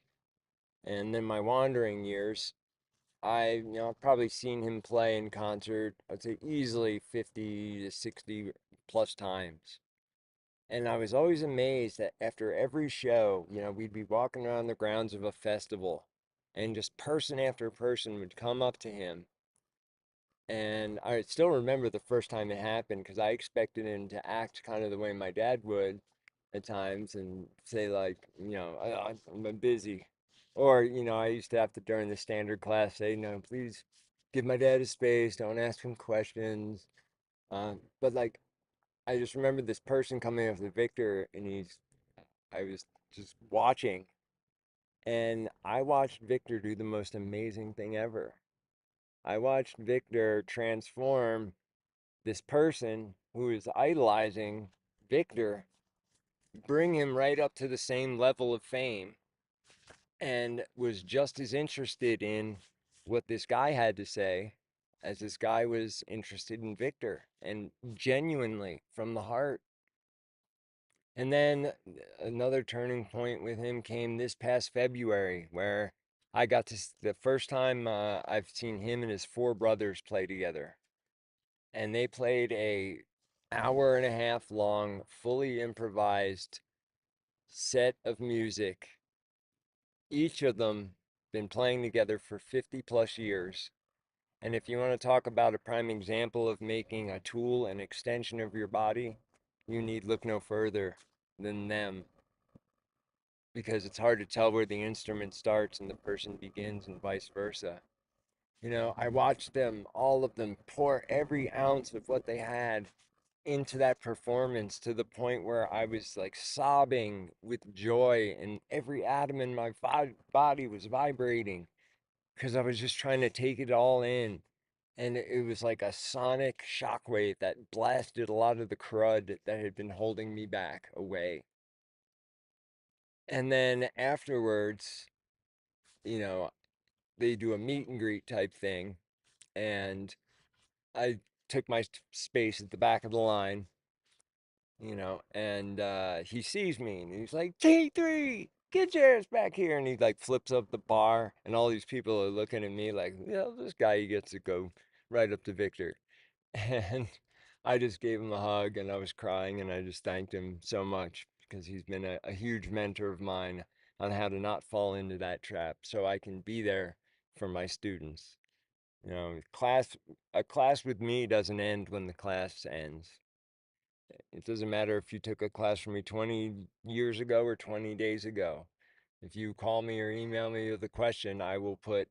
and then my wandering years, I've probably seen him play in concert, I'd say easily 50 to 60 plus times. And I was always amazed that after every show, we'd be walking around the grounds of a festival, and just person after person would come up to him. And I still remember the first time it happened because I expected him to act kind of the way my dad would at times and say, like, I'm busy. Or, I used to have to, during the standard class, say, no, please give my dad his space, don't ask him questions. But, like, I just remember this person coming up to Victor, and I was just watching, and I watched Victor do the most amazing thing ever. I watched Victor transform this person who is idolizing Victor, bring him right up to the same level of fame, and was just as interested in what this guy had to say as this guy was interested in Victor, and genuinely from the heart. And then another turning point with him came this past February, where I got to the first time I've seen him and his four brothers play together, and they played a hour and a half long, fully improvised set of music. Each of them been playing together for 50 plus years. And if you want to talk about a prime example of making a tool an extension of your body, you need look no further than them, because it's hard to tell where the instrument starts and the person begins and vice versa. I watched them, all of them, pour every ounce of what they had into that performance to the point where I was like sobbing with joy, and every atom in my body was vibrating because I was just trying to take it all in. And it was like a sonic shockwave that blasted a lot of the crud that had been holding me back away. And then afterwards, you know, they do a meet and greet type thing. And I took my space at the back of the line, and he sees me and he's like, T3, get your ass back here. And he like flips up the bar, and all these people are looking at me like, this guy, he gets to go right up to Victor. And I just gave him a hug and I was crying and I just thanked him so much because he's been a huge mentor of mine on how to not fall into that trap so I can be there for my students. A class with me doesn't end when the class ends. It doesn't matter if you took a class from me 20 years ago or 20 days ago. If you call me or email me with a question, I will put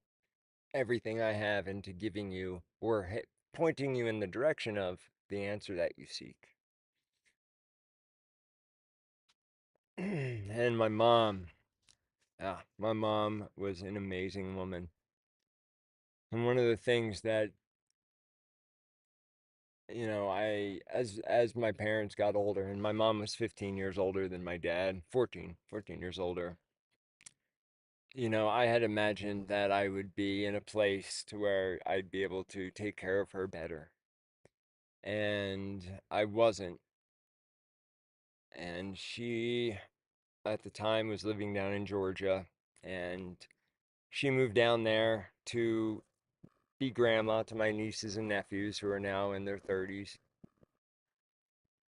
everything I have into giving you or pointing you in the direction of the answer that you seek. And my mom was an amazing woman. And one of the things that, as my parents got older, and my mom was 15 years older than my dad, 14 years older. I had imagined that I would be in a place to where I'd be able to take care of her better. And I wasn't. And she, at the time, was living down in Georgia. And she moved down there to be grandma to my nieces and nephews who are now in their 30s.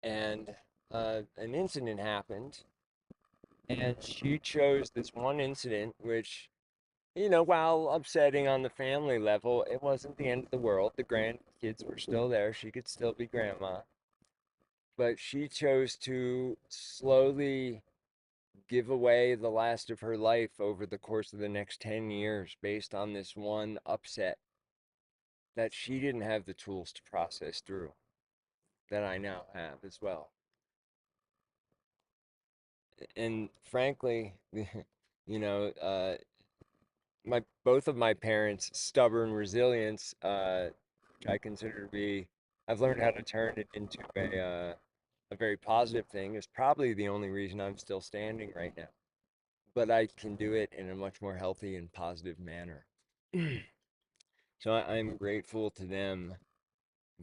And an incident happened. And she chose this one incident, which while upsetting on the family level, it wasn't the end of the world. The grandkids were still there. She could still be grandma. But she chose to slowly give away the last of her life over the course of the next 10 years based on this one upset that she didn't have the tools to process through that I now have as well. And frankly, you know, uh, my both of my parents' stubborn resilience, which I consider to be, I've learned how to turn it into a very positive thing. Is probably the only reason I'm still standing right now. But I can do it in a much more healthy and positive manner. So I'm grateful to them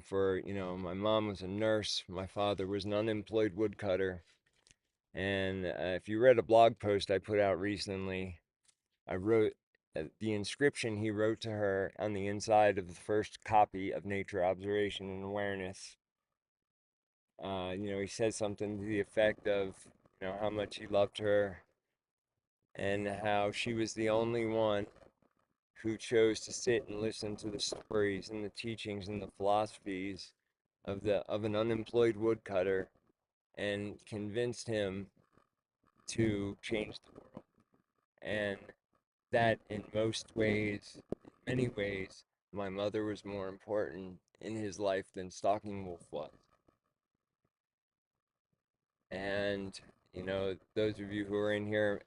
for, my mom was a nurse, my father was an unemployed woodcutter. And if you read a blog post I put out recently, I wrote the inscription he wrote to her on the inside of the first copy of Nature Observation and Awareness. He says something to the effect of, how much he loved her and how she was the only one who chose to sit and listen to the stories and the teachings and the philosophies of an unemployed woodcutter and convinced him to change the world. And that in many ways, my mother was more important in his life than Stalking Wolf was. And those of you who are in here,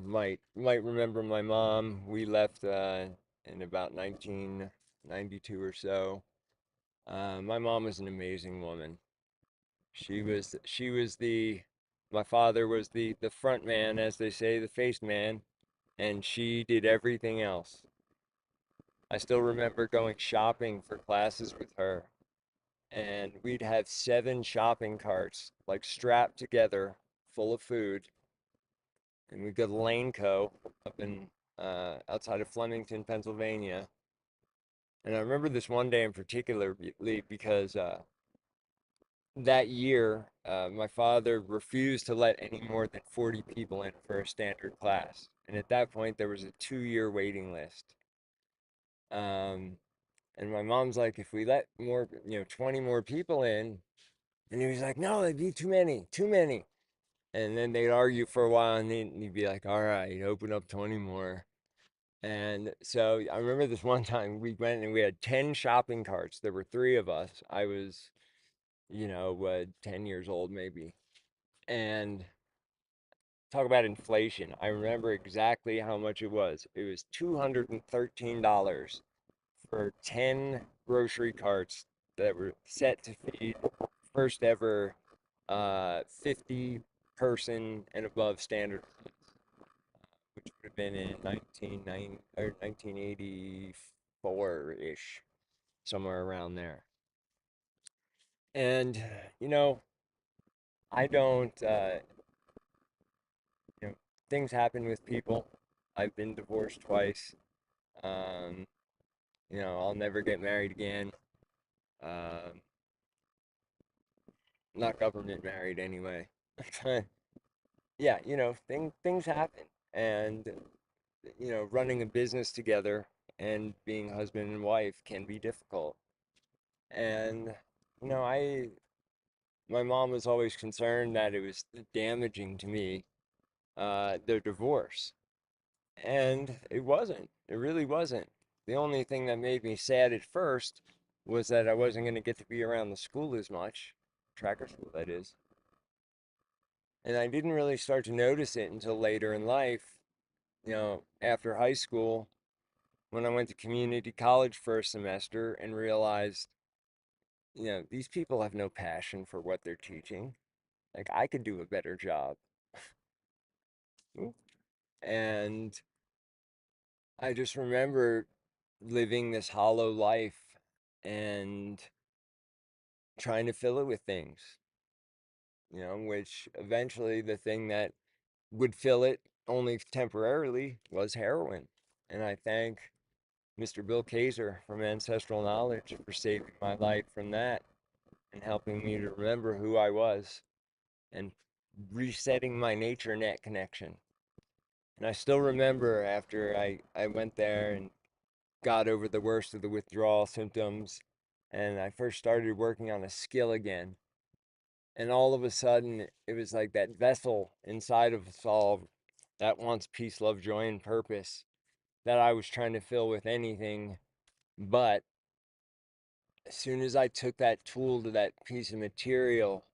might remember my mom. We left in about 1992 or so. My mom was an amazing woman. She was my father was the front man, as they say, the face man, and she did everything else. I still remember going shopping for classes with her, and we'd have 7 shopping carts like strapped together, full of food, and we'd go to Laneco up in outside of Flemington, Pennsylvania. And I remember this one day in particular because that year, my father refused to let any more than 40 people in for a standard class. And at that point, there was a 2-year waiting list. Um, and my mom's like, if we let 20 more people in, and he was like, no, that'd be too many, too many. And then they'd argue for a while, and then he'd be like, all right, open up 20 more. And so I remember this one time we went and we had 10 shopping carts. There were 3 of us. I was, 10 years old maybe. And talk about inflation. I remember exactly how much it was. It was $213 for 10 grocery carts that were set to feed first ever 50 person and above standard, which would have been in 1990 or 1984-ish, somewhere around there. And, you know, I don't, you know, things happen with people. I've been divorced twice. Um, I'll never get married again. Um, Not government married anyway. Yeah, things happen. And, running a business together and being husband and wife can be difficult. And, you know, I, my mom was always concerned that it was damaging to me, their divorce. And it wasn't. It really wasn't. The only thing that made me sad at first was that I wasn't going to get to be around the school as much, tracker school, that is. And I didn't really start to notice it until later in life, after high school, when I went to community college for a semester and realized, these people have no passion for what they're teaching. Like, I could do a better job. And I just remember living this hollow life and trying to fill it with things, which eventually the thing that would fill it only temporarily was heroin. And I thank Mr. Bill Kaiser from Ancestral Knowledge for saving my life from that and helping me to remember who I was and resetting my nature net connection. And I still remember after I went there and got over the worst of the withdrawal symptoms and I first started working on a skill again. And all of a sudden, it was like that vessel inside of us all that wants peace, love, joy, and purpose that I was trying to fill with anything. But as soon as I took that tool to that piece of material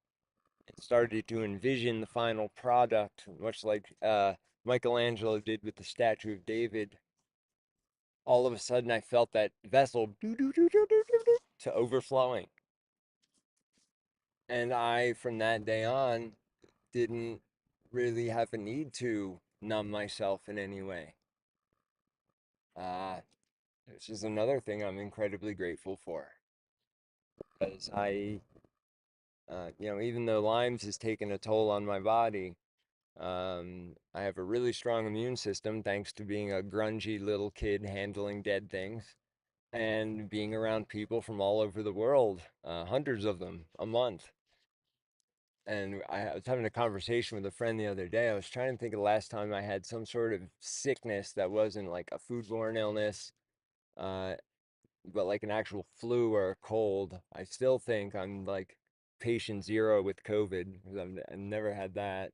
and started to envision the final product, much like Michelangelo did with the statue of David, all of a sudden I felt that vessel to overflowing. And I, from that day on, didn't really have a need to numb myself in any way. Uh, this is another thing I'm incredibly grateful for. Because even though Lyme's has taken a toll on my body, I have a really strong immune system thanks to being a grungy little kid handling dead things and being around people from all over the world, hundreds of them a month. And I was having a conversation with a friend the other day. I was trying to think of the last time I had some sort of sickness that wasn't like a foodborne illness, uh, but like an actual flu or a cold. I still think I'm like patient zero with COVID because I've never had that.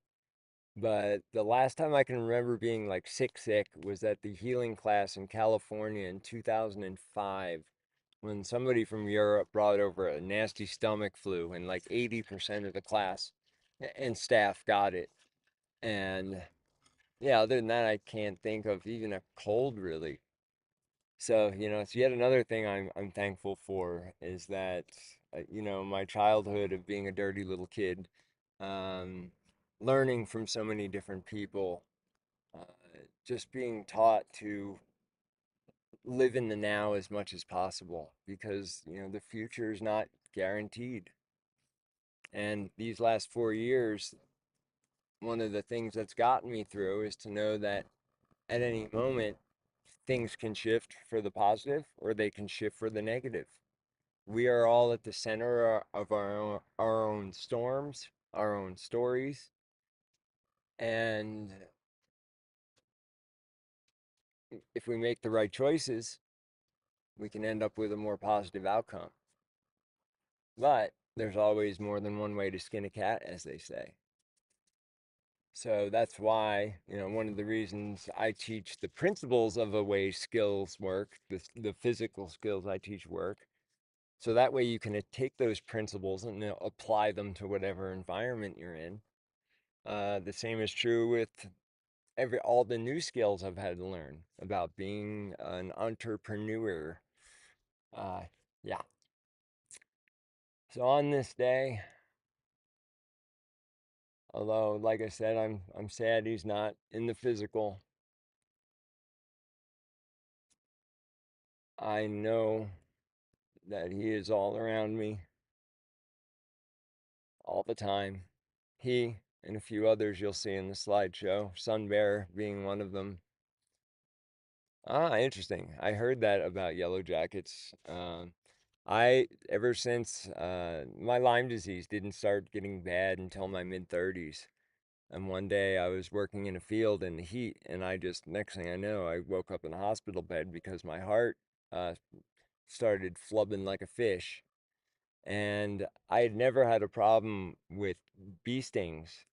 But the last time I can remember being like sick was at the healing class in California in 2005 when somebody from Europe brought over a nasty stomach flu and like 80% of the class and staff got it. And yeah, other than that, I can't think of even a cold really. So, it's yet another thing I'm thankful for is that, my childhood of being a dirty little kid, um, learning from so many different people, uh, just being taught to live in the now as much as possible because, the future is not guaranteed. And these last 4 years, one of the things that's gotten me through is to know that at any moment, things can shift for the positive or they can shift for the negative. We are all at the center of our own storms, our own stories, and if we make the right choices, we can end up with a more positive outcome. But there's always more than one way to skin a cat, as they say. So that's why, one of the reasons I teach the principles of a way skills work, the physical skills I teach work. So that way you can take those principles and apply them to whatever environment you're in. The same is true with all the new skills I've had to learn about being an entrepreneur. Uh, yeah. So on this day, although like I said, I'm sad he's not in the physical. I know that he is all around me all the time. He and a few others you'll see in the slideshow, Sun Bear being one of them. Ah, interesting. I heard that about Yellow Jackets. Ever since my Lyme disease didn't start getting bad until my mid 30s. And one day I was working in a field in the heat, and next thing I know, I woke up in a hospital bed because my heart uh, started flubbing like a fish. And I had never had a problem with bee stings.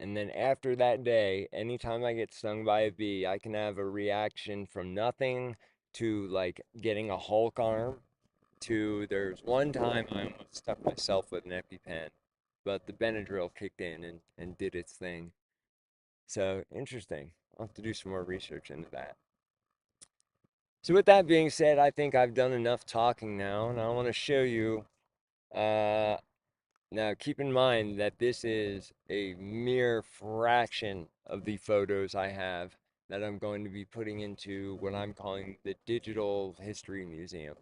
And then after that day, anytime I get stung by a bee, I can have a reaction from nothing to like getting a Hulk arm to there's one time I almost stuck myself with an EpiPen, but the Benadryl kicked in and did its thing. So interesting. I'll have to do some more research into that. So with that being said, I think I've done enough talking now, and I want to show you. Uh, Now keep in mind that this is a mere fraction of the photos I have that I'm going to be putting into what I'm calling the Digital History Museum.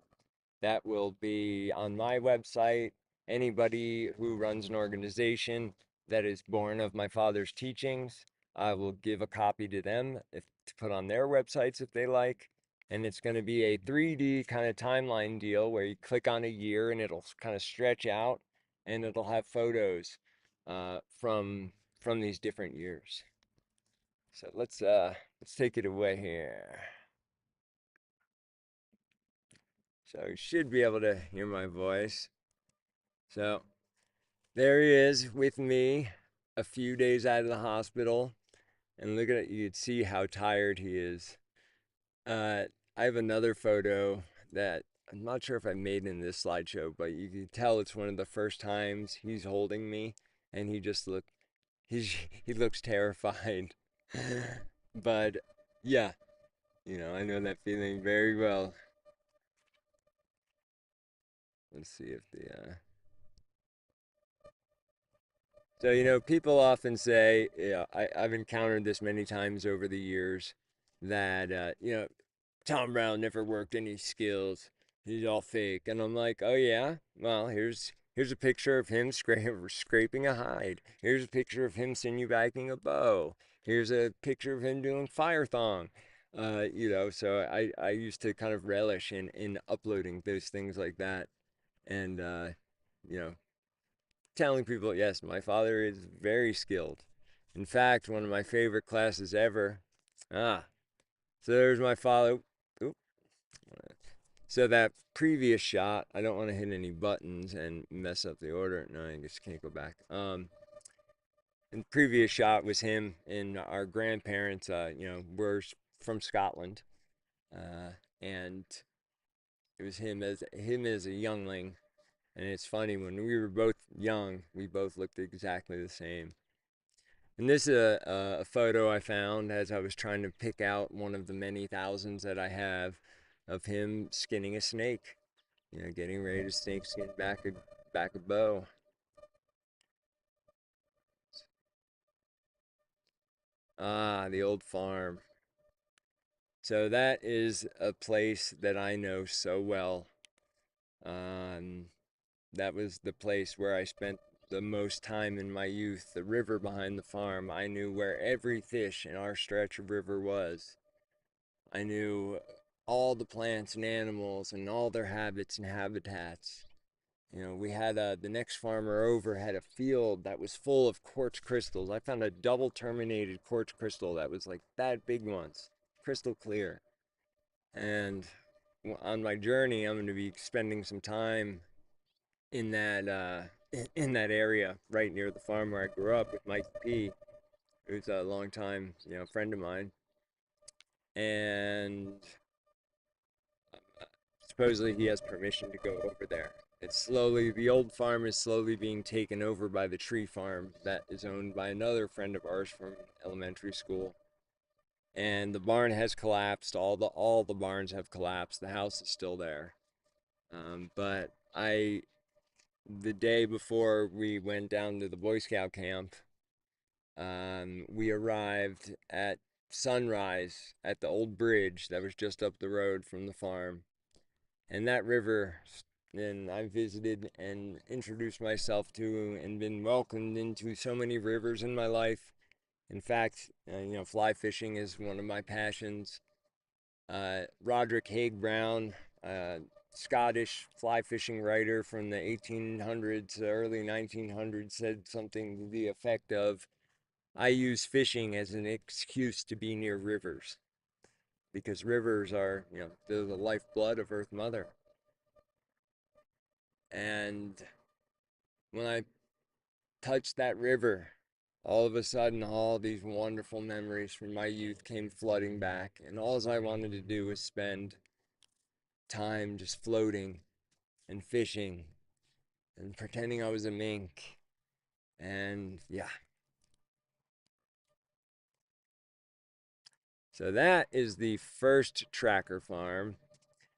That will be on my website. Anybody who runs an organization that is born of my father's teachings, I will give a copy to them to put on their websites if they like. And it's going to be a 3D kind of timeline deal where you click on a year and it'll kind of stretch out and it'll have photos from these different years. So let's take it away here. So you should be able to hear my voice. So there he is with me a few days out of the hospital. And look at it, you could see how tired he is. Uh, I have another photo that I'm not sure if I made in this slideshow, but you can tell it's one of the first times he's holding me, and he looks terrified. But yeah, I know that feeling very well. Let's see if so, people often say, I've encountered this many times over the years that, Tom Brown never worked any skills. He's all fake. And I'm like, oh, yeah? Well, here's a picture of him scraping a hide. Here's a picture of him sinew bagging a bow. Here's a picture of him doing fire thong. So I used to kind of relish in uploading those things like that. And, you know, telling people, yes, my father is very skilled. In fact, one of my favorite classes ever. Ah, so there's my father. Oop. So that previous shot, I don't want to hit any buttons and mess up the order. No, I just can't go back. And the previous shot was him and our grandparents. Were from Scotland, and it was him as a youngling. And it's funny, when we were both young, we both looked exactly the same. And this is a photo I found as I was trying to pick out one of the many thousands that I have of him skinning a snake. Getting ready to snake skin back a bow. Ah, the old farm. So that is a place that I know so well. Um, that was the place where I spent the most time in my youth. The river behind the farm. I knew where every fish in our stretch of river was. I knew all the plants and animals and all their habits and habitats. We had the next farmer over had a field that was full of quartz crystals. I found a double terminated quartz crystal that was like that big once, crystal clear. And on my journey, I'm going to be spending some time in that area right near the farm where I grew up with Mike P, who's a long time friend of mine, and supposedly he has permission to go over there. The old farm is slowly being taken over by the tree farm that is owned by another friend of ours from elementary school. And the barn has collapsed. All the barns have collapsed. The house is still there. But the day before we went down to the Boy Scout camp, we arrived at sunrise at the old bridge that was just up the road from the farm. And that river, and I visited and introduced myself to and been welcomed into so many rivers in my life. In fact, fly fishing is one of my passions. Roderick Haig Brown, Scottish fly fishing writer from the 1800s, early 1900s, said something to the effect of, I use fishing as an excuse to be near rivers because rivers are, they're the lifeblood of Earth Mother. And when I touched that river, all of a sudden, all these wonderful memories from my youth came flooding back. And all I wanted to do was spend time just floating and fishing and pretending I was a mink. And yeah. So that is the first tracker farm.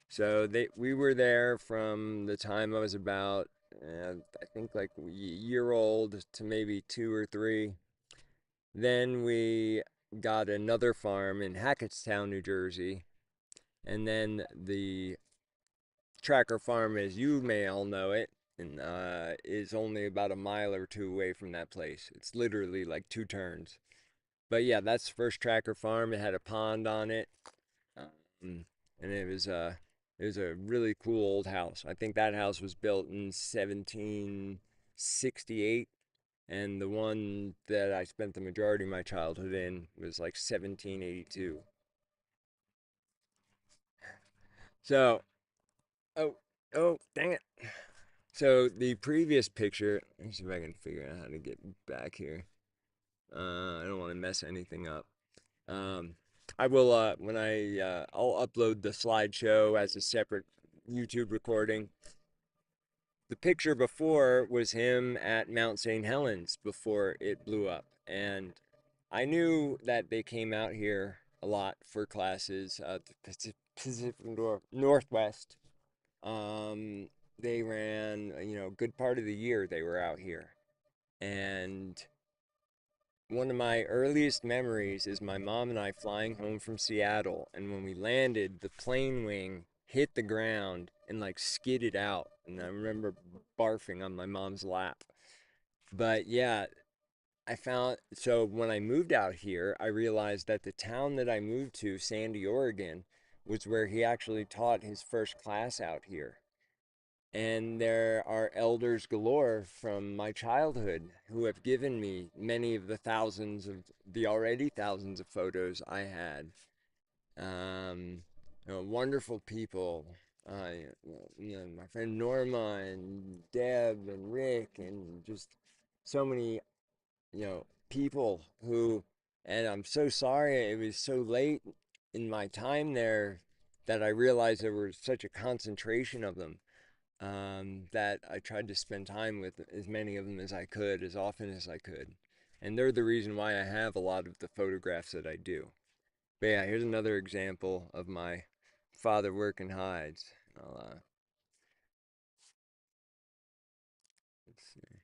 So we were there from the time I was about, I think like a year old to maybe 2 or 3. Then we got another farm in Hackettstown, New Jersey. And then the tracker farm, as you may all know it, and, is only about a mile or two away from that place. It's literally like 2 turns. But yeah, that's the first tracker farm. It had a pond on it. And it was a really cool old house. I think that house was built in 1768, and the one that I spent the majority of my childhood in was like 1782. So, oh, dang it. So the previous picture, let me see if I can figure out how to get back here. I don't want to mess anything up. Um, I will I'll upload the slideshow as a separate YouTube recording. The picture before was him at Mount St. Helens before it blew up, and I knew that they came out here a lot for classes. The Pacific Northwest. They ran, a good part of the year they were out here, and one of my earliest memories is my mom and I flying home from Seattle, and when we landed, the plane wing hit the ground and like skidded out, and I remember barfing on my mom's lap. But yeah, so when I moved out here, I realized that the town that I moved to, Sandy, Oregon, was where he actually taught his first class out here. And there are elders galore from my childhood who have given me many of the already thousands of photos I had. Um, wonderful people. My friend Norma and Deb and Rick and just so many, people who, and I'm so sorry it was so late in my time there that I realized there was such a concentration of them, that I tried to spend time with as many of them as I could, as often as I could. And they're the reason why I have a lot of the photographs that I do. But yeah, here's another example of my father working hides. Let's see.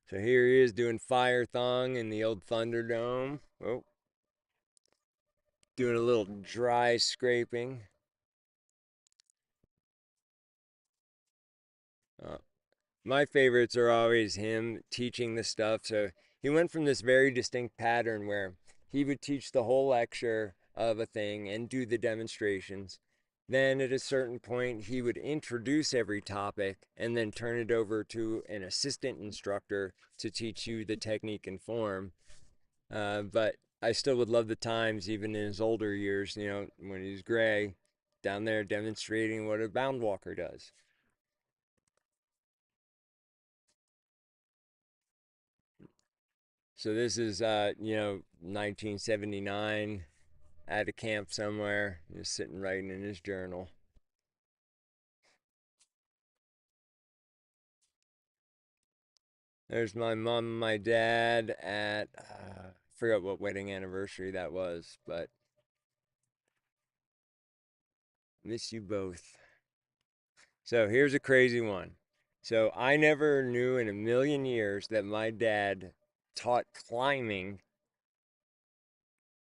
So here he is doing fire thong in the old Thunderdome. Oh, doing a little dry scraping. Uh, my favorites are always him teaching the stuff. So he went from this very distinct pattern where he would teach the whole lecture of a thing and do the demonstrations. Then at a certain point, he would introduce every topic and then turn it over to an assistant instructor to teach you the technique and form. But I still would love the times, even in his older years, when he's gray, down there demonstrating what a bound walker does. So this is, 1979 at a camp somewhere, just sitting writing in his journal. There's my mom and my dad at, I forgot what wedding anniversary that was, but miss you both. So here's a crazy one. So I never knew in a million years that my dad taught climbing,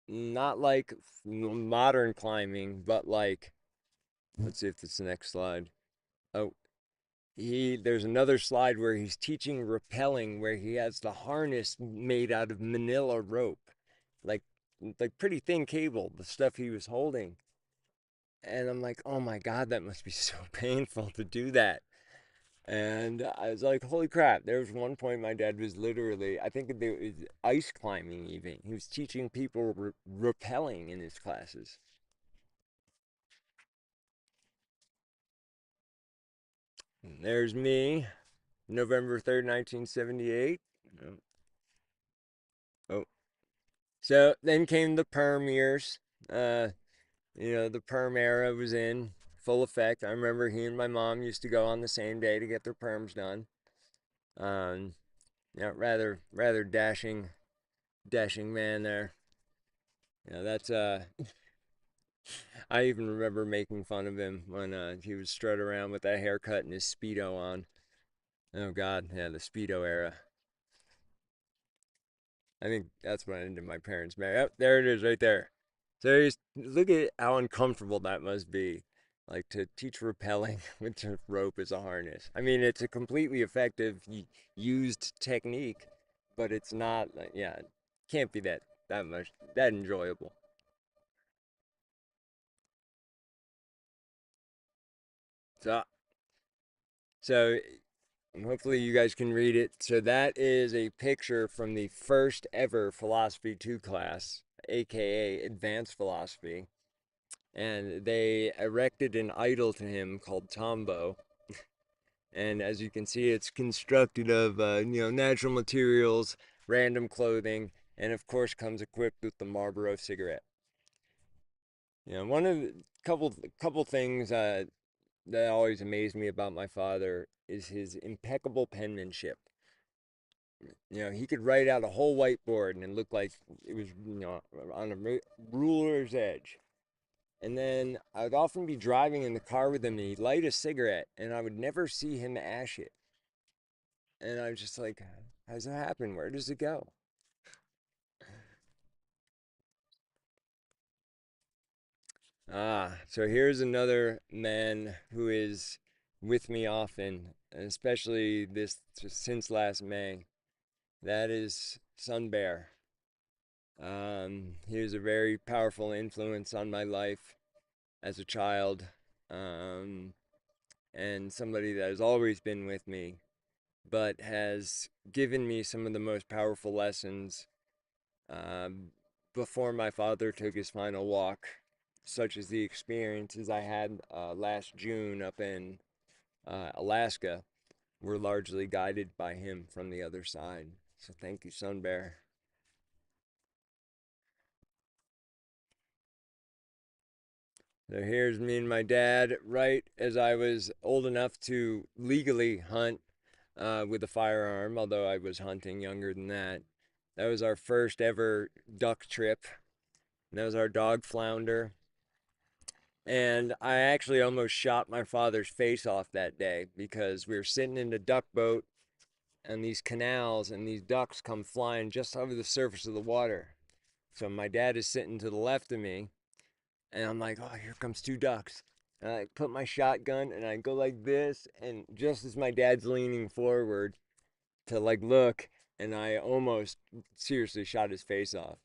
not like modern climbing, but like, let's see if it's the next slide. Oh, there's another slide where he's teaching rappelling, where he has the harness made out of manila rope, like like pretty thin cable, the stuff he was holding. And I'm like, oh my God, that must be so painful to do that. And I was like, holy crap. There was one point my dad was literally, I think it was ice climbing even. He was teaching people rappelling in his classes. And there's me, November 3rd, 1978. Oh, so then came the perm years. Uh, the perm era was in full effect. I remember he and my mom used to go on the same day to get their perms done. Um, rather dashing man there. That's I even remember making fun of him when he would strut around with that haircut and his speedo on. Oh God, yeah, the speedo era. I think that's when I ended my parents' marriage. Oh, there it is, right there. So just look at how uncomfortable that must be. Like to teach rappelling with a rope as a harness. I mean, it's a completely effective used technique, but it's not like, yeah, it can't be that much that enjoyable. So so hopefully you guys can read it. So that is a picture from the first ever Philosophy 2 class, aka Advanced Philosophy. And they erected an idol to him called Tombo. And as you can see, it's constructed of natural materials, random clothing, and of course comes equipped with the Marlboro cigarette. One of the couple things that always amazed me about my father is his impeccable penmanship. He could write out a whole whiteboard and it looked like it was on a ruler's edge. And then I would often be driving in the car with him and he'd light a cigarette and I would never see him ash it. And I was just like, how does that happen? Where does it go? So here's another man who is with me often, especially this since last May. That is Sun Bear. He was a very powerful influence on my life as a child, um, and somebody that has always been with me, but has given me some of the most powerful lessons um, before my father took his final walk, such as the experiences I had last June up in Alaska, were largely guided by him from the other side. So thank you, Sun Bear. So here's me and my dad right as I was old enough to legally hunt with a firearm, although I was hunting younger than that. That was our first ever duck trip. And that was our dog Flounder. And I actually almost shot my father's face off that day because we were sitting in the duck boat and these canals and these ducks come flying just over the surface of the water. So my dad is sitting to the left of me and I'm like, oh, here comes two ducks. And I put my shotgun and I go like this, and just as my dad's leaning forward to like look, and I almost seriously shot his face off.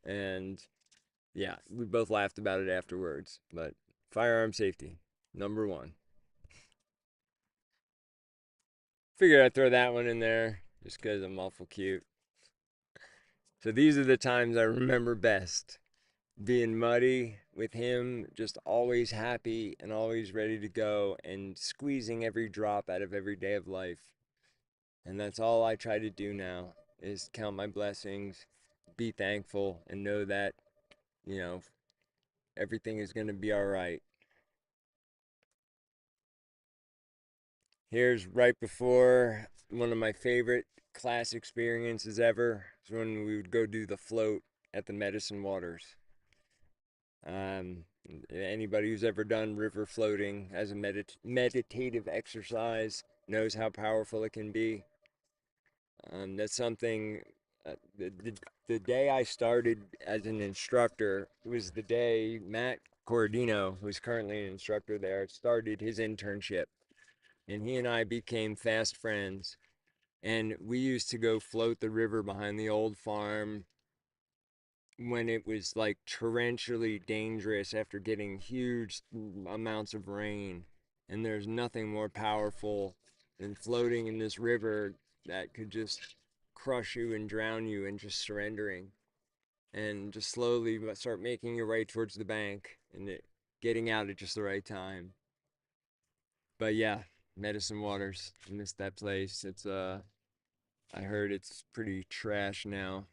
And yeah, we both laughed about it afterwards. But firearm safety, number one. Figured I'd throw that one in there just because I'm awful cute. So these are the times I remember best. Being muddy with him, just always happy and always ready to go, and squeezing every drop out of every day of life. And that's all I try to do now is count my blessings, be thankful, and know that, you know, everything is going to be all right. Here's right before one of my favorite class experiences ever. It's when we would go do the float at the Medicine Waters. Um, Anybody who's ever done river floating as a meditative exercise knows how powerful it can be. That's something. The day I started as an instructor was the day Matt Corradino, who's currently an instructor there, started his internship. and he and I became fast friends. And we used to go float the river behind the old farm when it was like torrentially dangerous after getting huge amounts of rain. And there's nothing more powerful than floating in this river that could just crush you and drown you and just surrendering and just slowly start making your way towards the bank and getting out at just the right time. But yeah, Medicine Waters, I miss that place. It's I heard it's pretty trash now.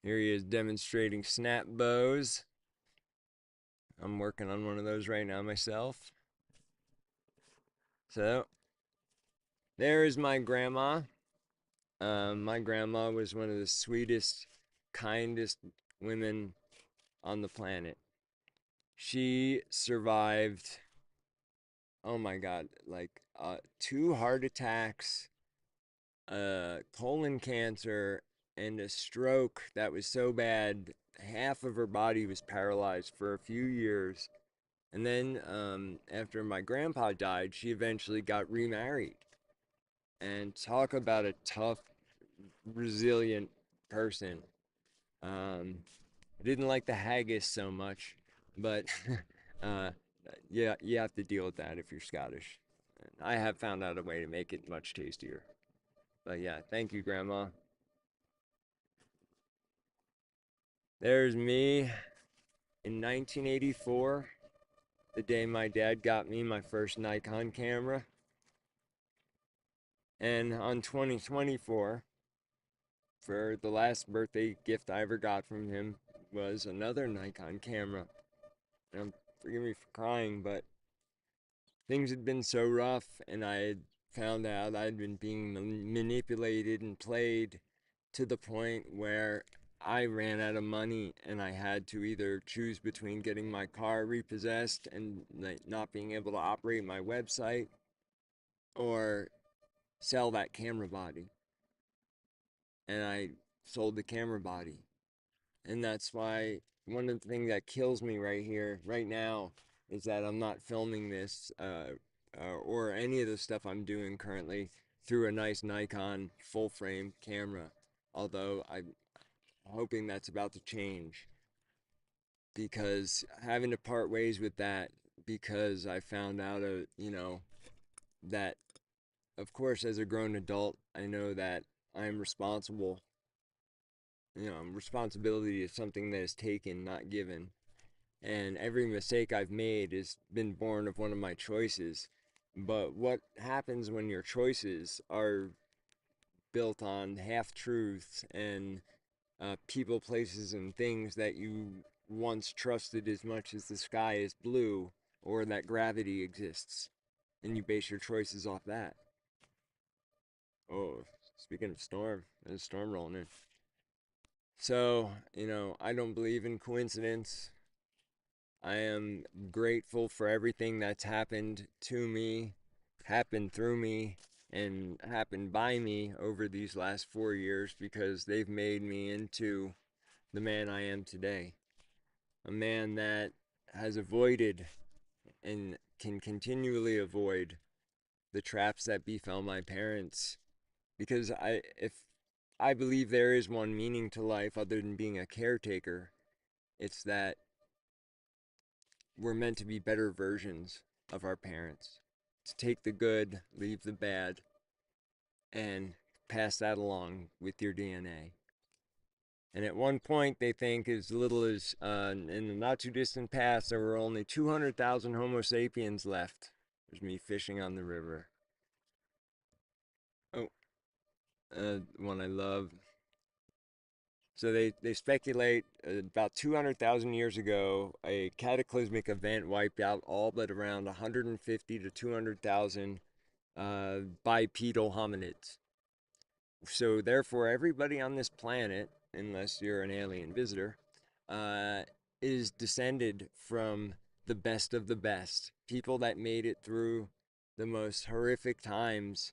Here he is demonstrating snap bows. I'm working on one of those right now myself. So, there is my grandma. My grandma was one of the sweetest, kindest women on the planet. She survived, oh my God, like 2 heart attacks, colon cancer, and a stroke that was so bad, half of her body was paralyzed for a few years. And then after my grandpa died, she eventually got remarried. And talk about a tough, resilient person. I didn't like the haggis so much, but uh, yeah, you have to deal with that if you're Scottish. And I have found out a way to make it much tastier. But yeah, thank you, Grandma. There's me in 1984, the day my dad got me my first Nikon camera. And on 2024, for the last birthday gift I ever got from him, was another Nikon camera. And forgive me for crying, but things had been so rough, and I had found out I'd been being manipulated and played to the point where I ran out of money and I had to either choose between getting my car repossessed and not being able to operate my website or sell that camera body. And I sold the camera body. And that's why one of the things that kills me right here, right now, is that I'm not filming this or any of the stuff I'm doing currently through a nice Nikon full frame camera. Although I'm hoping that's about to change, because having to part ways with that, because I found out, that of course as a grown adult, I know that I'm responsible. Responsibility is something that is taken, not given. And every mistake I've made has been born of one of my choices. But what happens when your choices are built on half truths and people, places, and things that you once trusted as much as the sky is blue or that gravity exists, and you base your choices off that? Oh, speaking of storm, there's a storm rolling in. So, I don't believe in coincidence. I am grateful for everything that's happened to me, happened through me, and happened by me over these last 4 years, because they've made me into the man I am today. A man that has avoided and can continually avoid the traps that befell my parents. Because if I believe there is one meaning to life other than being a caretaker, it's that we're meant to be better versions of our parents. To take the good, leave the bad, and pass that along with your DNA. And at one point, they think as little as in the not too distant past, there were only 200,000 Homo sapiens left. There's me fishing on the river. Oh, one I love. So they speculate about 200,000 years ago, a cataclysmic event wiped out all but around 150 to 200,000 bipedal hominids. So therefore, everybody on this planet, unless you're an alien visitor, uh, is descended from the best of the best. People that made it through the most horrific times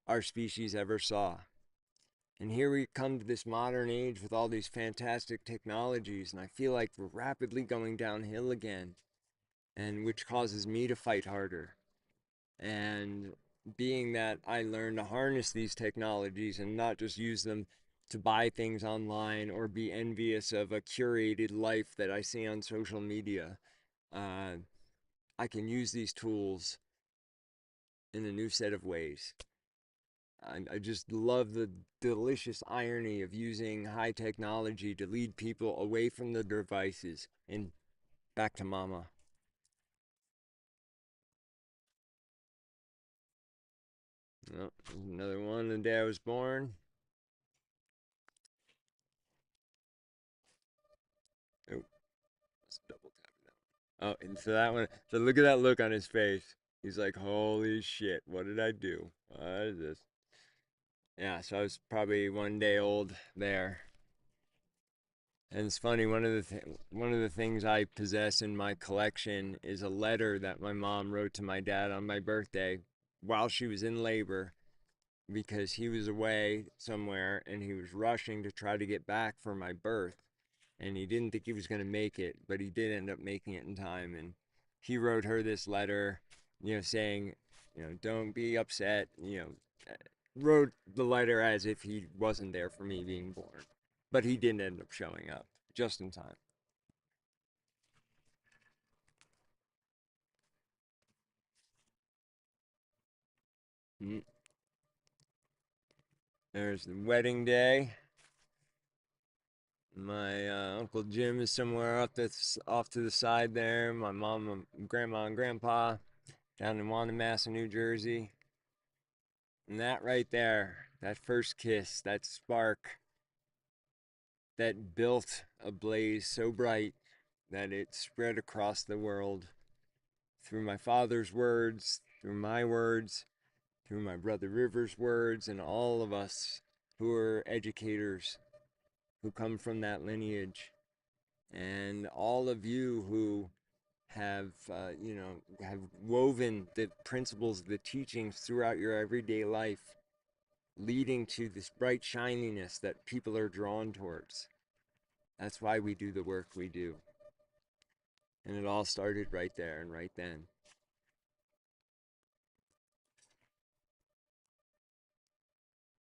our species ever saw. And here we come to this modern age with all these fantastic technologies, and I feel like we're rapidly going downhill again. and which causes me to fight harder. And being that I learned to harness these technologies and not just use them to buy things online or be envious of a curated life that I see on social media, uh, I can use these tools in a new set of ways. I just love the delicious irony of using high technology to lead people away from the devices and back to mama. Oh, another one the day I was born. Oh, let's double tap it. Oh, and so that one, so look at that look on his face. He's like, holy shit, what did I do? What is this? Yeah, so I was probably 1 day old there. And it's funny, one of the things I possess in my collection is a letter that my mom wrote to my dad on my birthday while she was in labor because he was away somewhere and he was rushing to try to get back for my birth. And he didn't think he was going to make it, but he did end up making it in time. And he wrote her this letter, saying, don't be upset, wrote the letter as if he wasn't there for me being born. But he didn't end up showing up just in time. Mm. There's the wedding day. My Uncle Jim is somewhere off to the side there. My mom, grandma, and grandpa down in Wannamassa, New Jersey. And that right there, that first kiss, that spark that built a blaze so bright that it spread across the world through my father's words, through my words, through my brother River's words, and all of us who are educators who come from that lineage, and all of you who have have woven the principles, the teachings throughout your everyday life, leading to this bright shininess that people are drawn towards. That's why we do the work we do. And it all started right there and right then.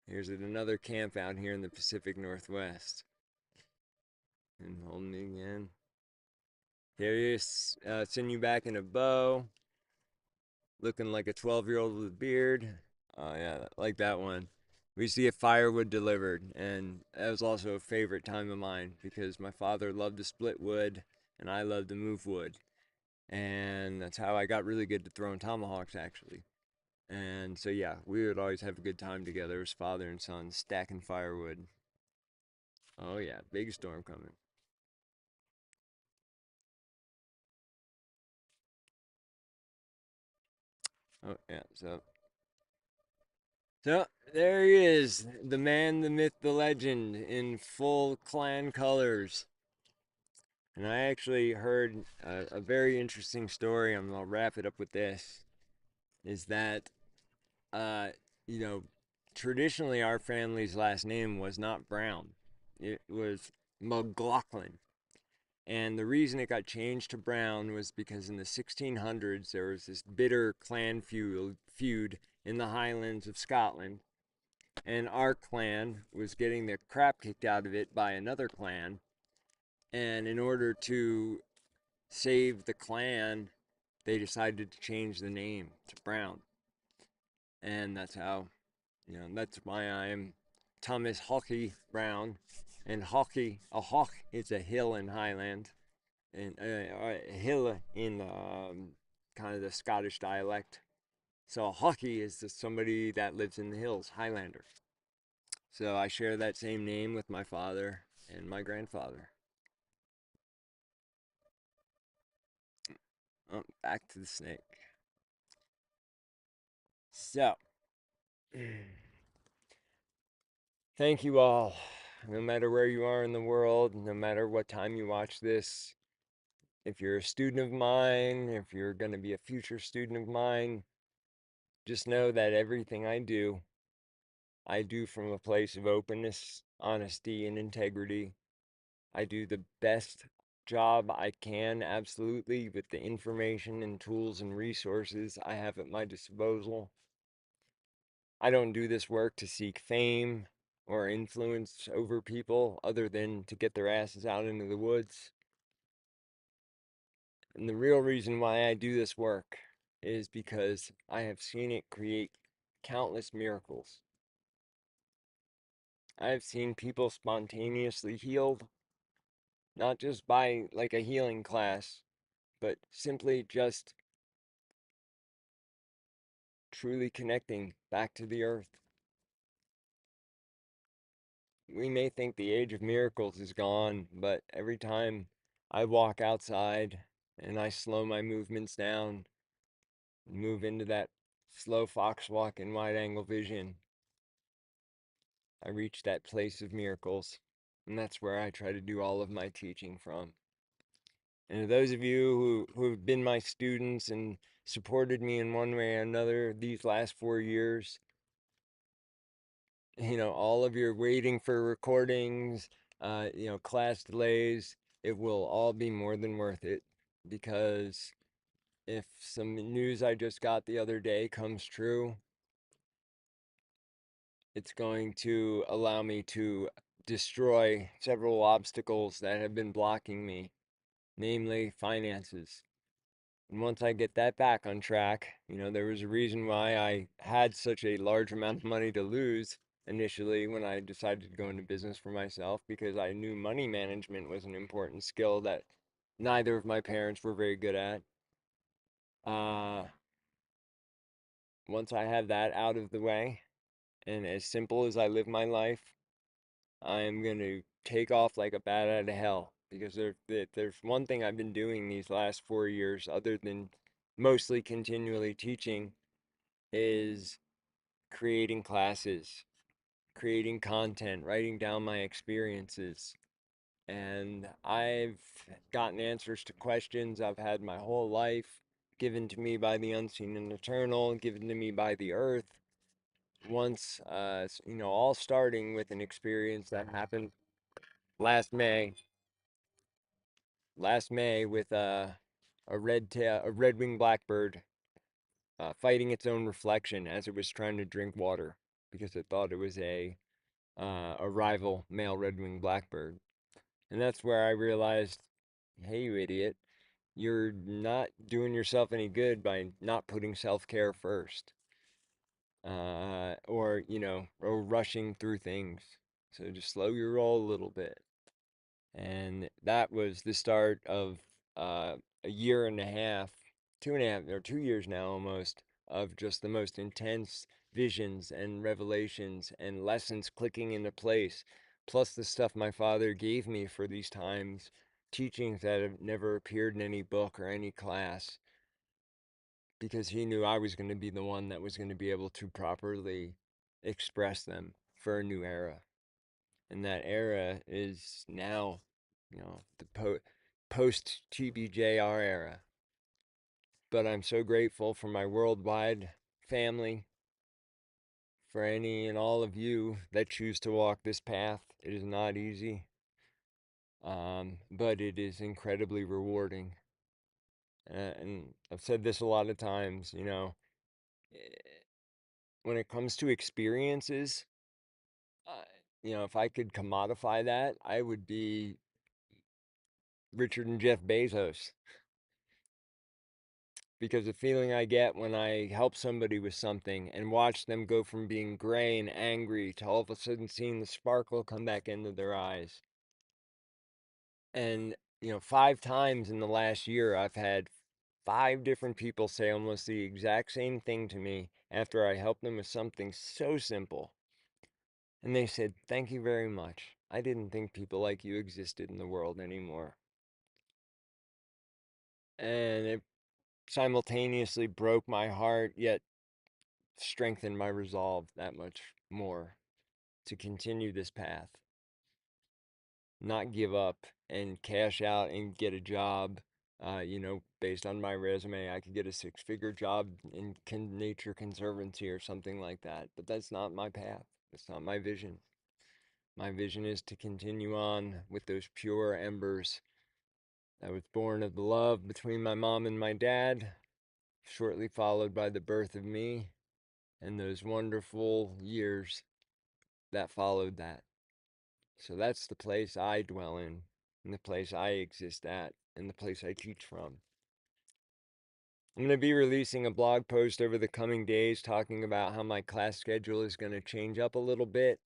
Here's at another camp out here in the Pacific Northwest. And holding me again. There he is, sending you back in a bow, looking like a 12-year-old with a beard. Oh, yeah, like that one. We used to get firewood delivered, and that was also a favorite time of mine because my father loved to split wood, and I loved to move wood. And that's how I got really good at throwing tomahawks, actually. And so, yeah, we would always have a good time together as father and son, stacking firewood. Oh, yeah, big storm coming. Oh, yeah, so there he is, the man, the myth, the legend, in full clan colors. And I actually heard a very interesting story. I'll wrap it up with this. Is that, uh, you know, traditionally our family's last name was not Brown, it was McLaughlin. And the reason it got changed to Brown was because in the 1600s there was this bitter clan feud in the Highlands of Scotland, and our clan was getting the crap kicked out of it by another clan. And in order to save the clan, they decided to change the name to Brown. And that's how, that's why I'm Thomas Hockey Brown. And Hockey, a hawk is a hill in Highland, and a hill in kind of the Scottish dialect. So a hockey is just somebody that lives in the hills, Highlander. So I share that same name with my father and my grandfather. Oh, back to the snake. So, thank you all. No matter where you are in the world, no matter what time you watch this, if you're a student of mine, if you're going to be a future student of mine, just know that everything I do from a place of openness, honesty, and integrity. I do the best job I can, absolutely, with the information and tools and resources I have at my disposal. I don't do this work to seek fame or influence over people other than to get their asses out into the woods. And the real reason why I do this work is because I have seen it create countless miracles. I have seen people spontaneously healed, not just by like a healing class, but simply just truly connecting back to the earth. We may think the age of miracles is gone, but every time I walk outside and I slow my movements down and move into that slow fox walk and wide angle vision, I reach that place of miracles. And that's where I try to do all of my teaching from. And to those of you who've been my students and supported me in one way or another these last 4 years, all of your waiting for recordings, class delays, it will all be more than worth it, because if some news I just got the other day comes true, it's going to allow me to destroy several obstacles that have been blocking me, namely finances. And once I get that back on track, there was a reason why I had such a large amount of money to lose initially when I decided to go into business for myself, because I knew money management was an important skill that neither of my parents were very good at. Uh, Once I have that out of the way, and as simple as I live my life, I am going to take off like a bat out of hell, because there's one thing I've been doing these last 4 years, other than mostly continually teaching, is creating classes, creating content, writing down my experiences. And I've gotten answers to questions I've had my whole life, given to me by the unseen and eternal, given to me by the earth. Once, all starting with an experience that happened last May. Last May with a red-winged blackbird fighting its own reflection as it was trying to drink water, because it thought it was a rival male red-winged blackbird. And that's where I realized, hey, you idiot, you're not doing yourself any good by not putting self-care first, or rushing through things. So just slow your roll a little bit. And that was the start of a year and a half, 2.5 or 2 years now almost, of just the most intense visions and revelations and lessons clicking into place, plus the stuff my father gave me for these times, teachings that have never appeared in any book or any class, because he knew I was going to be the one that was going to be able to properly express them for a new era. And that era is now, the post TBJR era. But I'm so grateful for my worldwide family, for any and all of you that choose to walk this path. It is not easy, but it is incredibly rewarding. And I've said this a lot of times, eh, when it comes to experiences, uh, if I could commodify that, I would be Richard and Jeff Bezos, because the feeling I get when I help somebody with something and watch them go from being gray and angry to all of a sudden seeing the sparkle come back into their eyes. And, 5 times in the last year, I've had 5 different people say almost the exact same thing to me after I helped them with something so simple. And they said, "Thank you very much. I didn't think people like you existed in the world anymore." And it simultaneously broke my heart, yet strengthened my resolve that much more to continue this path, not give up and cash out and get a job. Based on my resume, I could get a 6-figure job in nature conservancy or something like that. But that's not my path. That's not my vision. My vision is to continue on with those pure embers I was born of the love between my mom and my dad, shortly followed by the birth of me and those wonderful years that followed that. So that's the place I dwell in, and the place I exist at, and the place I teach from. I'm going to be releasing a blog post over the coming days talking about how my class schedule is going to change up a little bit,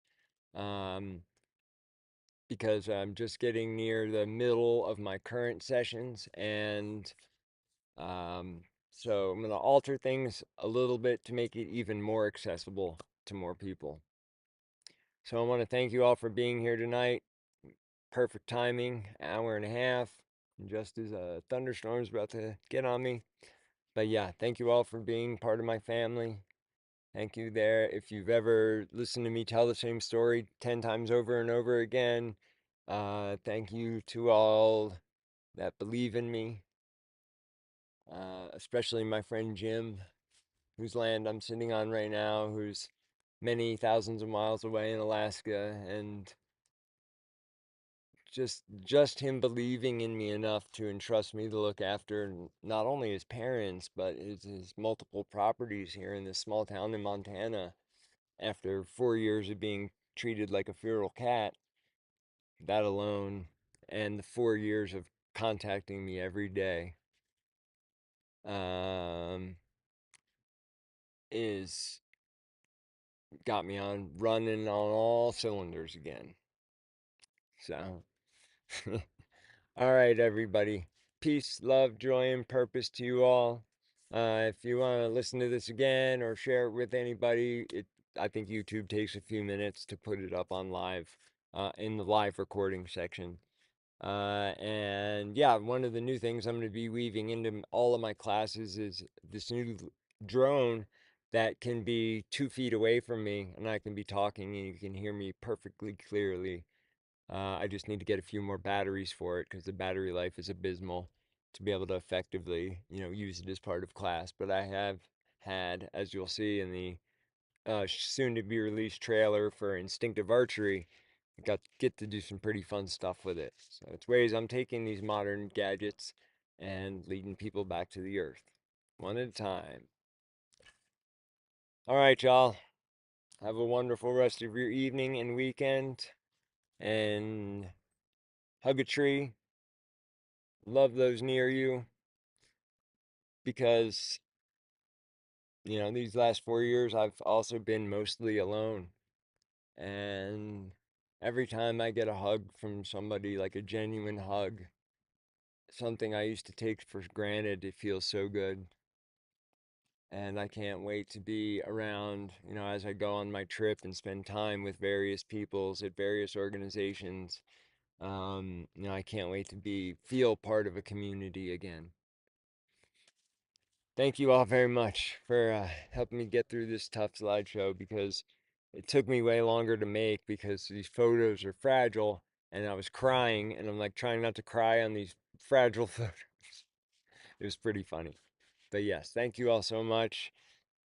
because I'm just getting near the middle of my current sessions, and so I'm going to alter things a little bit to make it even more accessible to more people. So I want to thank you all for being here tonight. Perfect timing, hour and a half, just as a thunderstorm's about to get on me. But yeah, thank you all for being part of my family. Thank you there. If you've ever listened to me tell the same story 10 times over and over again, thank you to all that believe in me, especially my friend Jim, whose land I'm sitting on right now, who's many thousands of miles away in Alaska, and just him believing in me enough to entrust me to look after not only his parents but his multiple properties here in this small town in Montana after 4 years of being treated like a feral cat. That alone, and the 4 years of contacting me every day, is got me on running on all cylinders again. So all right, everybody. Peace, love, joy, and purpose to you all. If you want to listen to this again or share it with anybody, I think YouTube takes a few minutes to put it up on live, in the live recording section. And yeah, one of the new things I'm going to be weaving into all of my classes is this new drone that can be 2 feet away from me, and I can be talking and you can hear me perfectly clearly. I just need to get a few more batteries for it because the battery life is abysmal to be able to effectively, use it as part of class. But I have had, as you'll see in the soon to be released trailer for Instinctive Archery, get to do some pretty fun stuff with it. So it's ways I'm taking these modern gadgets and leading people back to the earth, one at a time. All right, y'all. Have a wonderful rest of your evening and weekend, and hug a tree. Love those near you, because these last 4 years I've also been mostly alone, and every time I get a hug from somebody, like a genuine hug, something I used to take for granted, it feels so good. And I can't wait to be around, as I go on my trip and spend time with various peoples at various organizations. I can't wait to feel part of a community again. Thank you all very much for helping me get through this tough slideshow, because it took me way longer to make because these photos are fragile, and I was crying, and I'm like trying not to cry on these fragile photos. It was pretty funny. But yes, thank you all so much.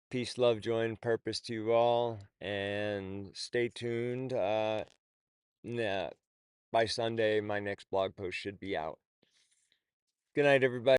Peace, love, joy, and purpose to you all. And stay tuned. By Sunday, my next blog post should be out. Good night, everybody.